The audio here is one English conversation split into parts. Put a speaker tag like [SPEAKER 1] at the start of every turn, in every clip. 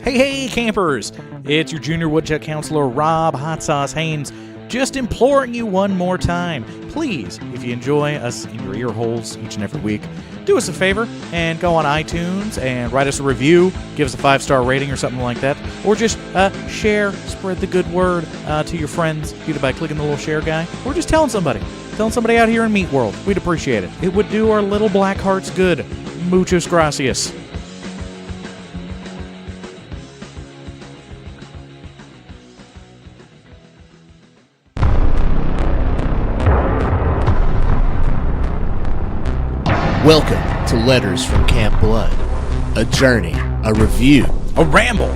[SPEAKER 1] Hey, campers! It's your junior woodchuck counselor, Rob Hot Sauce Haynes, just imploring you one more time. Please, if you enjoy us in your ear holes each and every week, do us a favor and go on iTunes and write us a review, give us a 5-star rating or something like that, or just share, spread the good word to your friends, either by clicking the little share guy, or just telling somebody out here in Meat World. We'd appreciate it. It would do our little black hearts good. Muchas gracias.
[SPEAKER 2] Welcome to Letters from Camp Blood, a journey, a review,
[SPEAKER 1] A ramble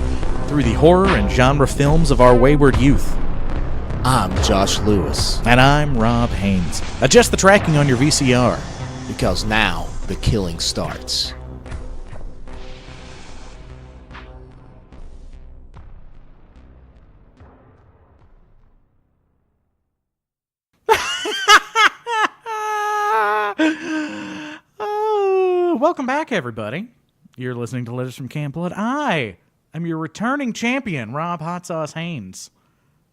[SPEAKER 1] through the horror and genre films of our wayward youth.
[SPEAKER 2] I'm Josh Lewis,
[SPEAKER 1] And I'm Rob Haynes. Adjust the tracking on your VCR.
[SPEAKER 2] because now the killing starts.
[SPEAKER 1] Welcome back, everybody. You're listening to Letters from Camp Blood. I am your returning champion, Rob Hot Sauce Haynes.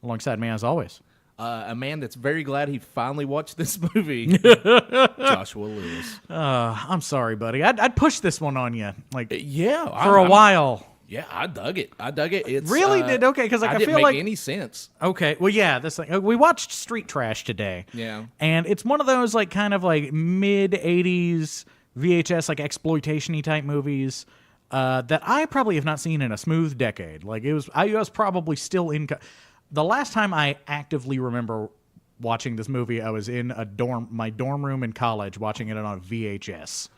[SPEAKER 1] Alongside me, as always.
[SPEAKER 3] A man that's very glad he finally watched this movie, Joshua Lewis.
[SPEAKER 1] I'm sorry, buddy. I'd push this one on you, like
[SPEAKER 3] Yeah,
[SPEAKER 1] for a while.
[SPEAKER 3] Yeah, I dug it. It's
[SPEAKER 1] Really did? Okay, because like, I
[SPEAKER 3] didn't
[SPEAKER 1] feel
[SPEAKER 3] make
[SPEAKER 1] like
[SPEAKER 3] any sense.
[SPEAKER 1] Okay, well, yeah, this thing. We watched Street Trash today.
[SPEAKER 3] Yeah.
[SPEAKER 1] And it's one of those like kind of like mid-'80s VHS like exploitation-y type movies that I probably have not seen in a smooth decade. Like I was probably still in. The last time I actively remember watching this movie, I was in my dorm room in college, watching it on a VHS.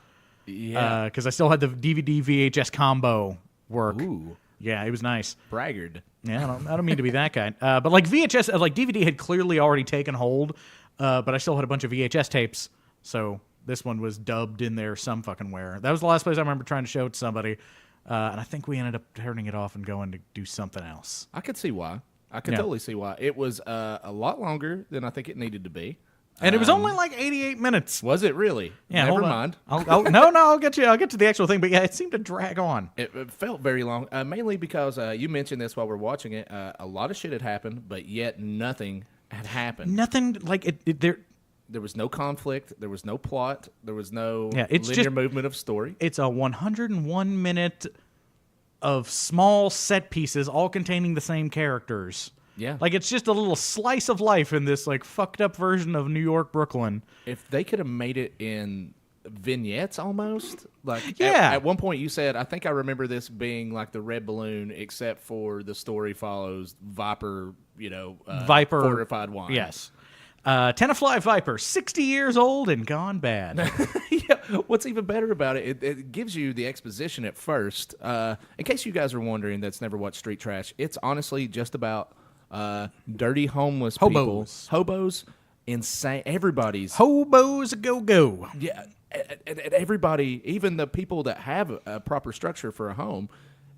[SPEAKER 3] Yeah.
[SPEAKER 1] Because I still had the DVD VHS combo work.
[SPEAKER 3] Ooh,
[SPEAKER 1] Yeah, it was nice.
[SPEAKER 3] braggart.
[SPEAKER 1] Yeah, I don't mean to be that guy. But like VHS, like DVD had clearly already taken hold, but I still had a bunch of VHS tapes, so this one was dubbed in there some fucking where. That was the last place I remember trying to show it to somebody, and I think we ended up turning it off and going to do something else.
[SPEAKER 3] I could see why. I could totally see why. It was a lot longer than I think it needed to be.
[SPEAKER 1] And it was only like 88 minutes.
[SPEAKER 3] Was it really?
[SPEAKER 1] Yeah,
[SPEAKER 3] Never
[SPEAKER 1] hold on.
[SPEAKER 3] mind.
[SPEAKER 1] I'll get you. I'll get to the actual thing, but yeah, it seemed to drag on.
[SPEAKER 3] It felt very long, mainly because you mentioned this while we're watching it. A lot of shit had happened, but yet nothing had happened.
[SPEAKER 1] Nothing like it there.
[SPEAKER 3] There was no conflict. There was no plot. There was no
[SPEAKER 1] It's
[SPEAKER 3] linear
[SPEAKER 1] just-
[SPEAKER 3] movement of story.
[SPEAKER 1] It's a 101 minute of small set pieces, all containing the same characters.
[SPEAKER 3] Yeah.
[SPEAKER 1] Like, it's just a little slice of life in this, like, fucked up version of New York, Brooklyn.
[SPEAKER 3] If they could have made it in vignettes almost, like
[SPEAKER 1] Yeah.
[SPEAKER 3] at one point you said, I think I remember this being like the red balloon, except for the story follows Viper,
[SPEAKER 1] Viper.
[SPEAKER 3] fortified wine.
[SPEAKER 1] Yes. Tenafly Viper, 60 years old and gone bad.
[SPEAKER 3] Yeah. What's even better about it, it gives you the exposition at first. In case you guys are wondering that's never watched Street Trash, it's honestly just about dirty homeless people. Hobos. Insane. Everybody's.
[SPEAKER 1] Hobos a go-go.
[SPEAKER 3] Yeah. And everybody, even the people that have a proper structure for a home,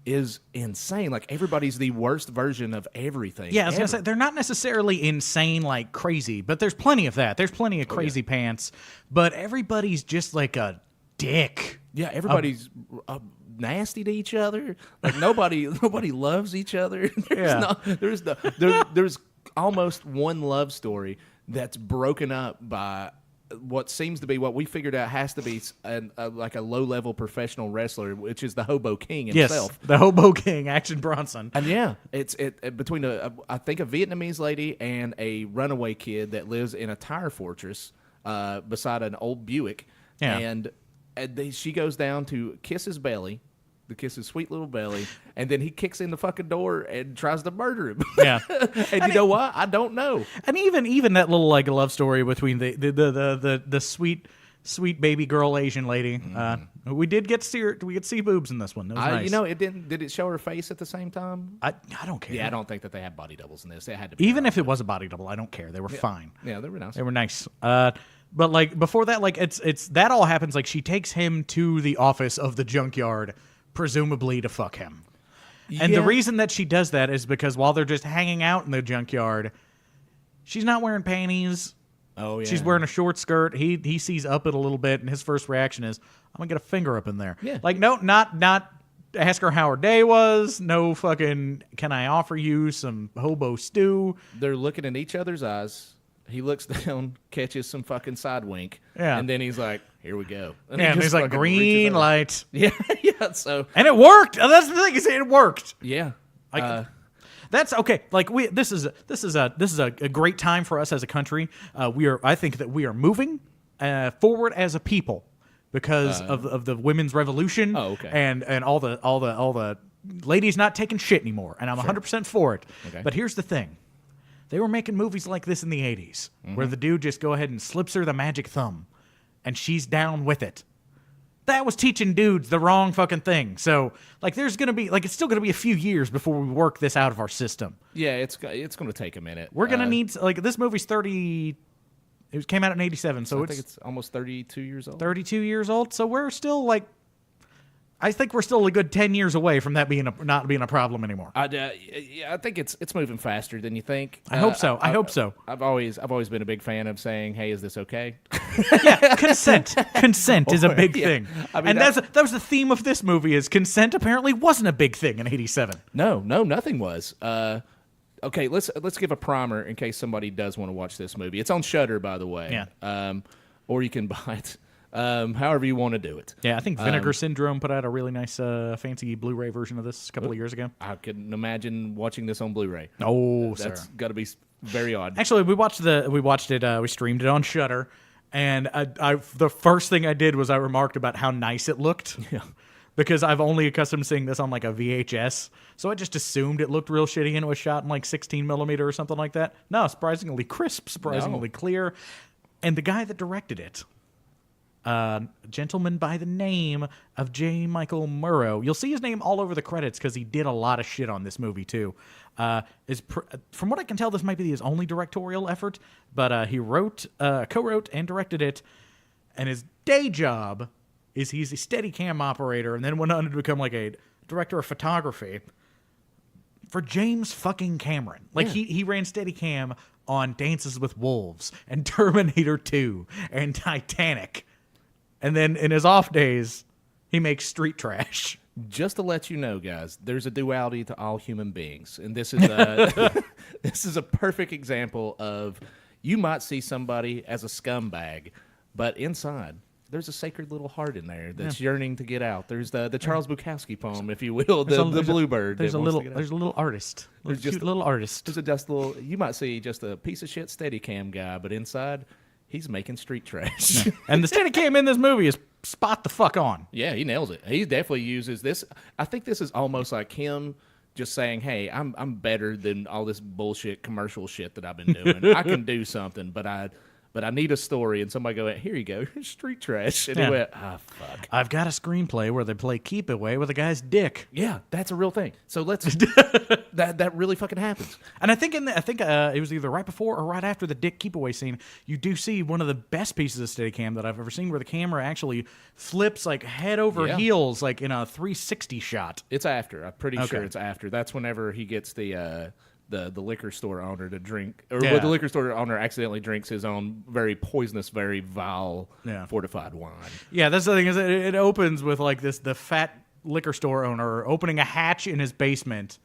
[SPEAKER 3] is insane. Like, everybody's the worst version of everything.
[SPEAKER 1] Yeah, I was going to say, they're not necessarily insane like crazy, but there's plenty of that. There's plenty of crazy pants, but everybody's just like a dick.
[SPEAKER 3] Yeah, everybody's nasty to each other. Like, nobody loves each other. There's almost one love story that's broken up by what seems to be what we figured out has to be like a low-level professional wrestler, which is the Hobo King himself.
[SPEAKER 1] Yes, the Hobo King, Action Bronson.
[SPEAKER 3] And yeah, it's between I think a Vietnamese lady and a runaway kid that lives in a tire fortress beside an old Buick.
[SPEAKER 1] Yeah.
[SPEAKER 3] And she goes down to kiss his belly, to kiss his sweet little belly, and then he kicks in the fucking door and tries to murder him.
[SPEAKER 1] Yeah.
[SPEAKER 3] And you know what? I don't know.
[SPEAKER 1] And even that little like love story between the sweet baby girl Asian lady. We did get we could see boobs in this one. It was nice.
[SPEAKER 3] It didn't. Did it show her face at the same time?
[SPEAKER 1] I don't care.
[SPEAKER 3] Yeah, I don't think that they had body doubles in this. It had to be.
[SPEAKER 1] Even if it was a body double, I don't care. They were fine.
[SPEAKER 3] Yeah, they were nice.
[SPEAKER 1] They were nice. But like before that, like it's that all happens. Like she takes him to the office of the junkyard, presumably to fuck him. And the reason that she does that is because while they're just hanging out in the junkyard, she's not wearing panties.
[SPEAKER 3] Oh yeah.
[SPEAKER 1] She's wearing a short skirt. He sees up it a little bit, and his first reaction is, "I'm gonna get a finger up in there."
[SPEAKER 3] Yeah.
[SPEAKER 1] Like no, not ask her how her day was. No fucking, can I offer you some hobo stew?
[SPEAKER 3] They're looking in each other's eyes. He looks down, catches some fucking side wink,
[SPEAKER 1] Yeah.
[SPEAKER 3] and then he's like, "Here we go." And
[SPEAKER 1] Yeah, and
[SPEAKER 3] just
[SPEAKER 1] he's like,
[SPEAKER 3] fucking
[SPEAKER 1] green
[SPEAKER 3] reaches over.
[SPEAKER 1] light.
[SPEAKER 3] Yeah, yeah. So
[SPEAKER 1] And it worked. That's the thing, is it worked.
[SPEAKER 3] yeah,
[SPEAKER 1] That's okay. Like this is a great time for us as a country. I think that we are moving forward as a people because of the women's revolution.
[SPEAKER 3] Oh, okay.
[SPEAKER 1] And all the ladies not taking shit anymore. And I'm 100% for it.
[SPEAKER 3] Okay.
[SPEAKER 1] But here's the thing. They were making movies like this in the 80s where the dude just go ahead and slips her the magic thumb and she's down with it. That was teaching dudes the wrong fucking thing. So, like, there's going to be, like, it's still going to be a few years before we work this out of our system.
[SPEAKER 3] yeah. It's going to take a minute.
[SPEAKER 1] We're going to need, like, this movie's 30, it came out in 87, so
[SPEAKER 3] I think it's almost 32 years old.
[SPEAKER 1] 32 years old. So we're still, like, I think we're still a good 10 years away from that being not being a problem anymore.
[SPEAKER 3] Yeah, I think it's moving faster than you think.
[SPEAKER 1] I hope so. I hope so.
[SPEAKER 3] I've always been a big fan of saying, "Hey, is this okay?"
[SPEAKER 1] Yeah, consent. Consent is a big
[SPEAKER 3] Yeah.
[SPEAKER 1] thing.
[SPEAKER 3] I mean,
[SPEAKER 1] and that was the theme of this movie is consent apparently wasn't a big thing in 87.
[SPEAKER 3] No, nothing was. Okay, let's give a primer in case somebody does want to watch this movie. It's on Shudder, by the way.
[SPEAKER 1] Yeah.
[SPEAKER 3] Or you can buy it. However you want to do it.
[SPEAKER 1] Yeah, I think Vinegar Syndrome put out a really nice fancy Blu-ray version of this a couple of years ago.
[SPEAKER 3] I couldn't imagine watching this on Blu-ray.
[SPEAKER 1] Oh,
[SPEAKER 3] That's
[SPEAKER 1] sir.
[SPEAKER 3] got to be very odd.
[SPEAKER 1] Actually, we watched it. We streamed it on Shudder, and the first thing I did was I remarked about how nice it looked.
[SPEAKER 3] Yeah.
[SPEAKER 1] Because I've only accustomed to seeing this on like a VHS, so I just assumed it looked real shitty and it was shot in like 16 millimeter or something like that. No, surprisingly crisp, surprisingly clear, and the guy that directed it, a gentleman by the name of J. Michael Murrow. You'll see his name all over the credits because he did a lot of shit on this movie too. From what I can tell, this might be his only directorial effort, but he co-wrote and directed it, and his day job is he's a Steadicam operator, and then went on to become like a director of photography for James fucking Cameron. Like he ran Steadicam on Dances with Wolves and Terminator 2 and Titanic. And then in his off days, he makes street trash.
[SPEAKER 3] Just to let you know, guys, there's a duality to all human beings, and this is this is a perfect example of you might see somebody as a scumbag, but inside there's a sacred little heart in there that's yearning to get out. There's the Charles Bukowski poem, if you will, the bluebird.
[SPEAKER 1] There's a little artist. There's just a little artist.
[SPEAKER 3] There's a just little. You might see just a piece of shit Steadicam guy, but inside he's making street trash.
[SPEAKER 1] And the Steadicam in this movie is spot the fuck on.
[SPEAKER 3] Yeah, he nails it. He definitely uses this. I think this is almost like him just saying, "Hey, I'm better than all this bullshit commercial shit that I've been doing. I can do something, but I need a story." And somebody go, "Here you go, street trash." And he went, fuck.
[SPEAKER 1] I've got a screenplay where they play keep away with a guy's dick.
[SPEAKER 3] Yeah, that's a real thing. So let's that really fucking happens.
[SPEAKER 1] And I think it was either right before or right after the dick keep away scene, you do see one of the best pieces of Steadicam that I've ever seen, where the camera actually flips like head over heels, like in a 360 shot.
[SPEAKER 3] It's after. I'm pretty sure it's after. That's whenever he gets the liquor store owner to drink, or the liquor store owner accidentally drinks his own very poisonous, very vile fortified wine.
[SPEAKER 1] Yeah, that's the thing, is it opens with like the fat liquor store owner opening a hatch in his basement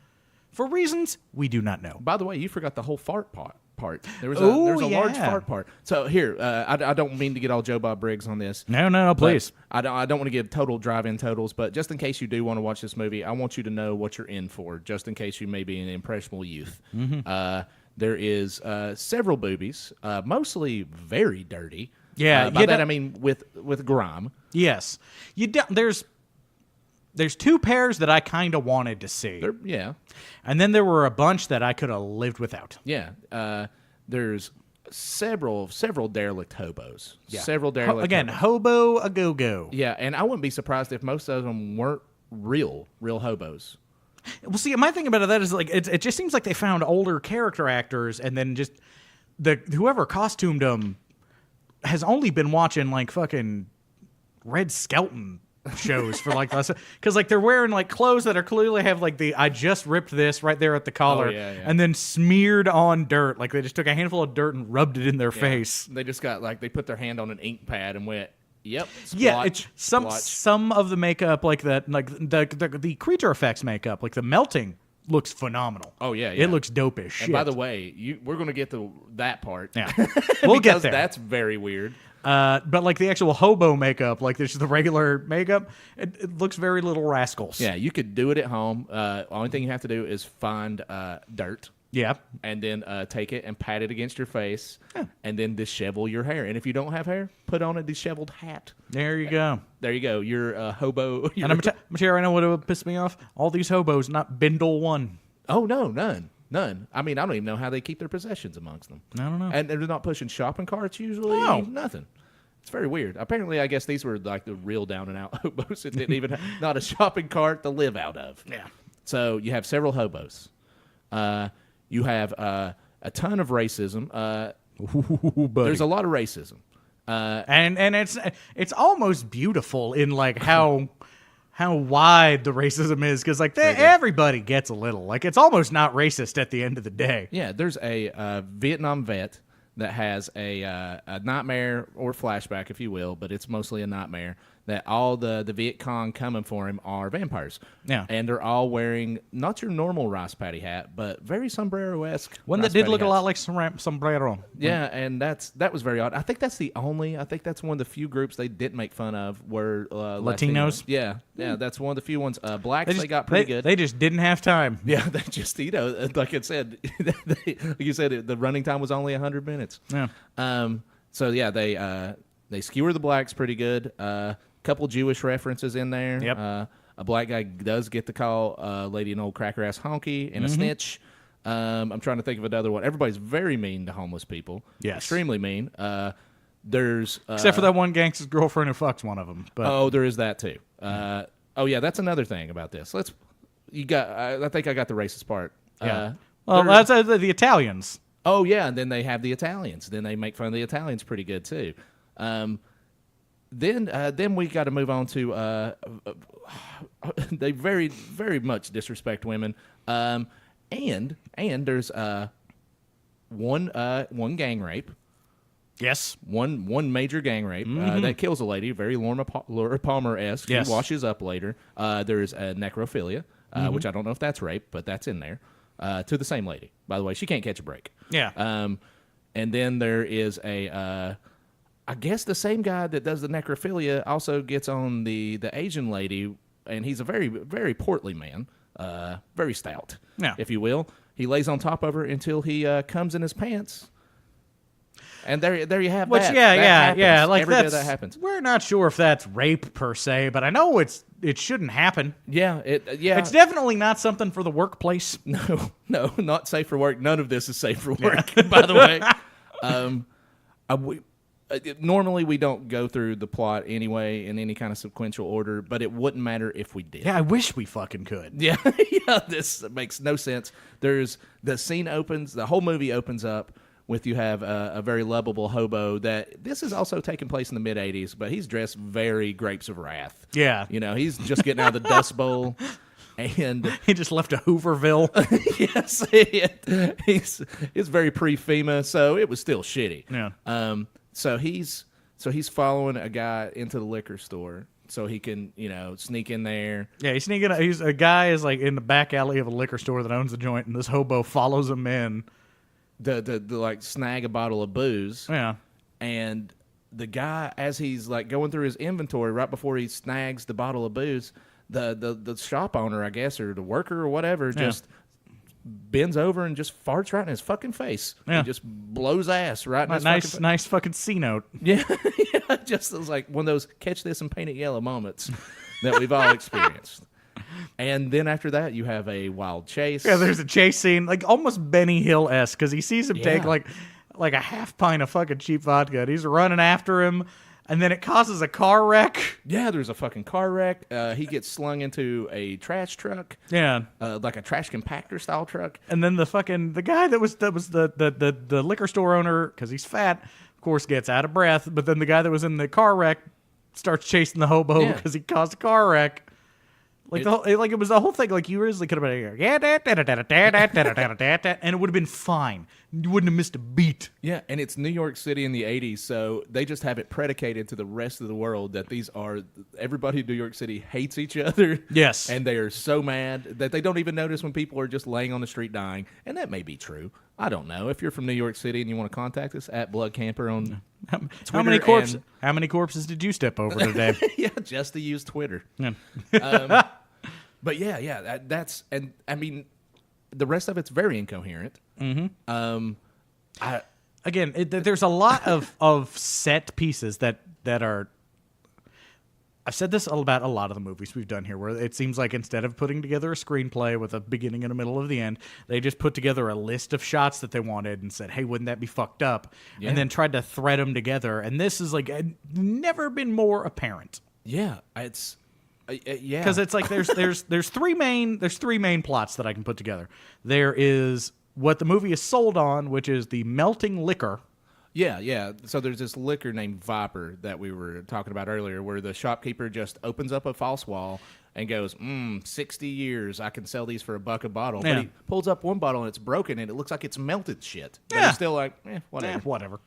[SPEAKER 1] for reasons we do not know.
[SPEAKER 3] By the way, you forgot the whole fart part. There was a large fart part. So here, I don't mean to get all Joe Bob Briggs on this.
[SPEAKER 1] No, please.
[SPEAKER 3] I don't want to give total drive-in totals, but just in case you do want to watch this movie, I want you to know what you're in for, just in case you may be an impressionable youth. Mm-hmm. There is several boobies, mostly very dirty.
[SPEAKER 1] Yeah,
[SPEAKER 3] by that I mean with grime.
[SPEAKER 1] Yes, there's two pairs that I kind of wanted to see. And then there were a bunch that I could have lived without.
[SPEAKER 3] Yeah. There's several derelict hobos.
[SPEAKER 1] Yeah.
[SPEAKER 3] Several derelict hobos.
[SPEAKER 1] hobo a go-go.
[SPEAKER 3] Yeah, and I wouldn't be surprised if most of them weren't real hobos.
[SPEAKER 1] Well, see, my thing about that is like it just seems like they found older character actors, and then just whoever costumed them has only been watching like fucking Red Skelton shows for like less, because like they're wearing like clothes that are clearly have like I just ripped this right there at the collar, and then smeared on dirt, like they just took a handful of dirt and rubbed it in their face.
[SPEAKER 3] They just got like they put their hand on an ink pad and went, Yep.
[SPEAKER 1] Yeah,
[SPEAKER 3] Splotch,
[SPEAKER 1] it's
[SPEAKER 3] splotch.
[SPEAKER 1] some of the makeup, like the creature effects makeup, like the melting, looks phenomenal.
[SPEAKER 3] Oh, yeah.
[SPEAKER 1] It looks dope as shit.
[SPEAKER 3] And by the way, we're going to get to that part.
[SPEAKER 1] Yeah, we'll get there.
[SPEAKER 3] That's very weird.
[SPEAKER 1] But like the actual hobo makeup, like this the regular makeup, it looks very Little Rascals.
[SPEAKER 3] Yeah, you could do it at home. Only thing you have to do is find dirt.
[SPEAKER 1] Yeah.
[SPEAKER 3] And then take it and pat it against your face, and then dishevel your hair. And if you don't have hair, put on a disheveled hat.
[SPEAKER 1] There you go.
[SPEAKER 3] There you go. You're a hobo.
[SPEAKER 1] And I'm tell you right now what would piss me off. All these hobos, not Bindle one.
[SPEAKER 3] Oh, no, none. I mean, I don't even know how they keep their possessions amongst them.
[SPEAKER 1] I don't know.
[SPEAKER 3] And they're not pushing shopping carts usually.
[SPEAKER 1] No.
[SPEAKER 3] Nothing. It's very weird. Apparently, I guess these were like the real down and out hobos that didn't even have not a shopping cart to live out of.
[SPEAKER 1] Yeah.
[SPEAKER 3] So you have several hobos. You have a ton of racism. There's a lot of racism.
[SPEAKER 1] And it's almost beautiful in like how wide the racism is, because like everybody gets a little, like it's almost not racist at the end of the day.
[SPEAKER 3] Yeah, there's a Vietnam vet that has a nightmare or flashback, if you will, but it's mostly a nightmare that all the Viet Cong coming for him are vampires.
[SPEAKER 1] Yeah.
[SPEAKER 3] And they're all wearing not your normal rice paddy hat, but very sombrero-esque.
[SPEAKER 1] One that did look a lot like sombrero.
[SPEAKER 3] Yeah, and that was very odd. I think that's one of the few groups they didn't make fun of were
[SPEAKER 1] Latinos.
[SPEAKER 3] Yeah, that's one of the few ones. Blacks they got pretty good.
[SPEAKER 1] They just didn't have time.
[SPEAKER 3] Yeah, they just like I said, like you said, the running time was only 100 minutes.
[SPEAKER 1] Yeah.
[SPEAKER 3] So yeah, they skewer the blacks pretty good. Couple Jewish references in there.
[SPEAKER 1] Yep.
[SPEAKER 3] A black guy does get to call a lady an old cracker ass honky and a snitch. I'm trying to think of another one. Everybody's very mean to homeless people.
[SPEAKER 1] Yes.
[SPEAKER 3] Extremely mean. There's
[SPEAKER 1] except for that one gangster's girlfriend who fucks one of them. But
[SPEAKER 3] there is that too. Oh yeah, that's another thing about this. I think I got the racist part.
[SPEAKER 1] Yeah. Well, that's the Italians.
[SPEAKER 3] Oh yeah, and then they have the Italians. Then they make fun of the Italians pretty good too. Then we got to move on to they very very much disrespect women, and there's one gang rape.
[SPEAKER 1] Yes,
[SPEAKER 3] one major gang rape that kills a lady, very Laura Palmer-esque.
[SPEAKER 1] Yes.
[SPEAKER 3] She washes up later. There's a necrophilia, which I don't know if that's rape, but that's in there. To the same lady, by the way. She can't catch a break.
[SPEAKER 1] Yeah.
[SPEAKER 3] And then there is I guess the same guy that does the necrophilia also gets on the Asian lady, and he's a very, very portly man, very stout, if you will. He lays on top of her until he comes in his pants. And there you have that.
[SPEAKER 1] Yeah. Like
[SPEAKER 3] every bit of that happens.
[SPEAKER 1] We're not sure if that's rape per se, but I know it shouldn't happen.
[SPEAKER 3] Yeah,
[SPEAKER 1] it's definitely not something for the workplace.
[SPEAKER 3] No, not safe for work. None of this is safe for work. By the way, normally we don't go through the plot anyway in any kind of sequential order, but it wouldn't matter if we did.
[SPEAKER 1] Yeah, I wish we fucking could.
[SPEAKER 3] Yeah, this makes no sense. The scene opens, the whole movie opens up with you have a very lovable hobo that this is also taking place in the mid 80s, but he's dressed very Grapes of Wrath.
[SPEAKER 1] Yeah.
[SPEAKER 3] He's just getting out of the Dust Bowl. And
[SPEAKER 1] he just left a Hooverville.
[SPEAKER 3] Yes, it's very pre-FEMA, so it was still shitty.
[SPEAKER 1] Yeah.
[SPEAKER 3] So he's following a guy into the liquor store so he can sneak in there.
[SPEAKER 1] Yeah, he's sneaking. A guy is like in the back alley of a liquor store that owns the joint, and this hobo follows him in.
[SPEAKER 3] The like snag a bottle of booze.
[SPEAKER 1] Yeah.
[SPEAKER 3] And the guy, as he's like going through his inventory, right before he snags the bottle of booze, the shop owner, I guess, or the worker or whatever, just bends over and just farts right in his fucking face.
[SPEAKER 1] Yeah.
[SPEAKER 3] And just blows ass right in his
[SPEAKER 1] nice,
[SPEAKER 3] fucking
[SPEAKER 1] nice fucking C note.
[SPEAKER 3] Yeah. Just was like one of those catch this and paint it yellow moments that we've all experienced. And then after that, you have a wild chase.
[SPEAKER 1] Yeah, there's a chase scene, like almost Benny Hill-esque, because he sees him take like a half pint of fucking cheap vodka, and he's running after him, and then it causes a car wreck.
[SPEAKER 3] Yeah, there's a fucking car wreck. He gets slung into a trash truck.
[SPEAKER 1] Yeah,
[SPEAKER 3] like a trash compactor style truck.
[SPEAKER 1] And then the guy that was the liquor store owner, because he's fat, of course, gets out of breath. But then the guy that was in the car wreck starts chasing the hobo because he caused a car wreck. Like it was the whole thing. Like you really could have been and it would have been fine. You wouldn't have missed a beat.
[SPEAKER 3] Yeah, and it's New York City in the 80s, so they just have it predicated to the rest of the world that everybody in New York City hates each other.
[SPEAKER 1] Yes.
[SPEAKER 3] And they are so mad that they don't even notice when people are just laying on the street dying. And that may be true. I don't know. If you're from New York City and you want to contact us at Blood Camper on Twitter.
[SPEAKER 1] How many corpses did you step over today?
[SPEAKER 3] Yeah, just to use Twitter.
[SPEAKER 1] Yeah.
[SPEAKER 3] But yeah, that's, and I mean, the rest of it's very incoherent.
[SPEAKER 1] Mm-hmm. There's a lot of set pieces that are. I've said this about a lot of the movies we've done here, where it seems like instead of putting together a screenplay with a beginning and a middle of the end, they just put together a list of shots that they wanted and said, hey, wouldn't that be fucked up? Yeah. And then tried to thread them together. And this is like never been more apparent.
[SPEAKER 3] Yeah, it's yeah.
[SPEAKER 1] Because it's like there's three main plots that I can put together. There is what the movie is sold on, which is the melting liquor.
[SPEAKER 3] Yeah. So there's this liquor named Viper that we were talking about earlier, where the shopkeeper just opens up a false wall and goes, 60 years, I can sell these for $1 a bottle.
[SPEAKER 1] Yeah.
[SPEAKER 3] But he pulls up one bottle and it's broken and it looks like it's melted shit. But
[SPEAKER 1] Yeah.
[SPEAKER 3] he's still like, whatever.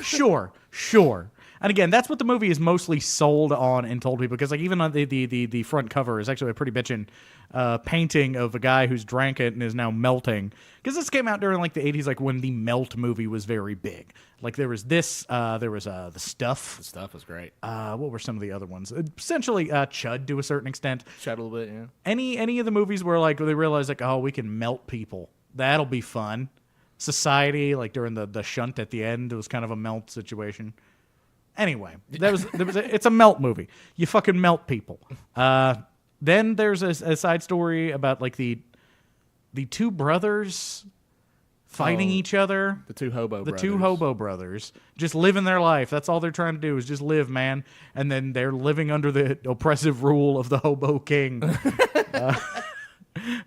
[SPEAKER 1] Sure. And again, that's what the movie is mostly sold on and told people, because like even on the front cover is actually a pretty bitchin' painting of a guy who's drank it and is now melting. Because this came out during like the 80s, like when the Melt movie was very big. Like there was this, there was The Stuff.
[SPEAKER 3] The Stuff was great.
[SPEAKER 1] What were some of the other ones? Essentially Chud to a certain extent.
[SPEAKER 3] Chud a little bit, yeah.
[SPEAKER 1] Any of the movies where like they realized like, oh, we can melt people. That'll be fun. Society, like during the shunt at the end, it was kind of a melt situation. Anyway, it's a melt movie. You fucking melt people. Then there's a side story about like the two brothers fighting each other.
[SPEAKER 3] The two hobo brothers.
[SPEAKER 1] The two hobo brothers just living their life. That's all they're trying to do is just live, man. And then they're living under the oppressive rule of the hobo king,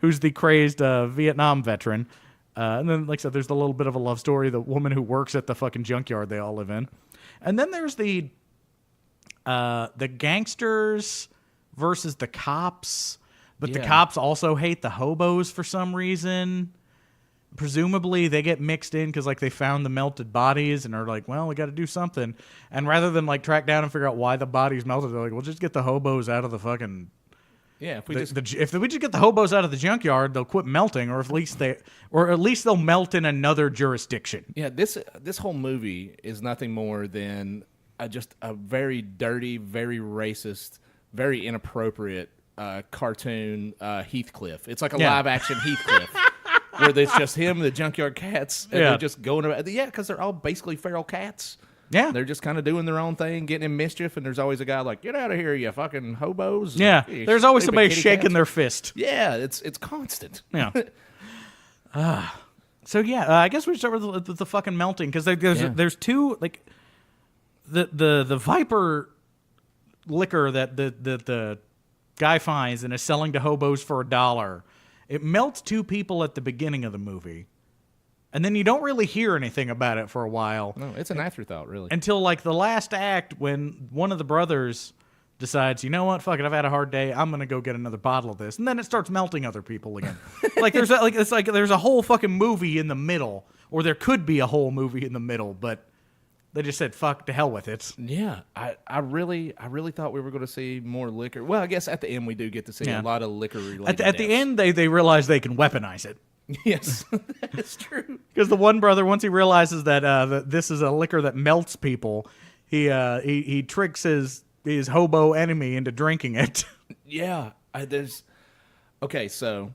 [SPEAKER 1] who's the crazed Vietnam veteran. And then, like I said, there's a little bit of a love story. The woman who works at the fucking junkyard they all live in. And then there's the gangsters versus the cops. But the cops also hate the hobos for some reason. Presumably they get mixed in because like they found the melted bodies and are like, well, we got to do something. And rather than like track down and figure out why the bodies melted, they're like, we'll just get the hobos out of the fucking...
[SPEAKER 3] Yeah, if we just
[SPEAKER 1] get the hobos out of the junkyard, they'll quit melting, or at least they'll melt in another jurisdiction.
[SPEAKER 3] Yeah, this whole movie is nothing more than just a very dirty, very racist, very inappropriate cartoon Heathcliff. It's like a live action Heathcliff, where it's just him, and the junkyard cats, and they're just going around. Yeah, because they're all basically feral cats.
[SPEAKER 1] Yeah.
[SPEAKER 3] They're just kind of doing their own thing, getting in mischief, and there's always a guy like, get out of here, you fucking hobos.
[SPEAKER 1] Yeah. There's always somebody shaking their fist.
[SPEAKER 3] Yeah, it's constant.
[SPEAKER 1] Yeah. So, I guess we start with the fucking melting, because there's two, like, the Viper liquor that the guy finds and is selling to hobos for $1. It melts two people at the beginning of the movie. And then you don't really hear anything about it for a while.
[SPEAKER 3] No, it's an afterthought, really.
[SPEAKER 1] Until, like, the last act when one of the brothers decides, you know what, fuck it, I've had a hard day, I'm going to go get another bottle of this. And then it starts melting other people again. There's a whole fucking movie in the middle, or there could be a whole movie in the middle, but they just said, fuck, to hell with it.
[SPEAKER 3] Yeah, I really thought we were going to see more liquor. Well, I guess at the end we do get to see a lot of liquor-related
[SPEAKER 1] At the end, they realize they can weaponize it.
[SPEAKER 3] Yes, that's true.
[SPEAKER 1] Because the one brother, once he realizes that this is a liquor that melts people, he tricks his hobo enemy into drinking it. Yeah,
[SPEAKER 3] okay. So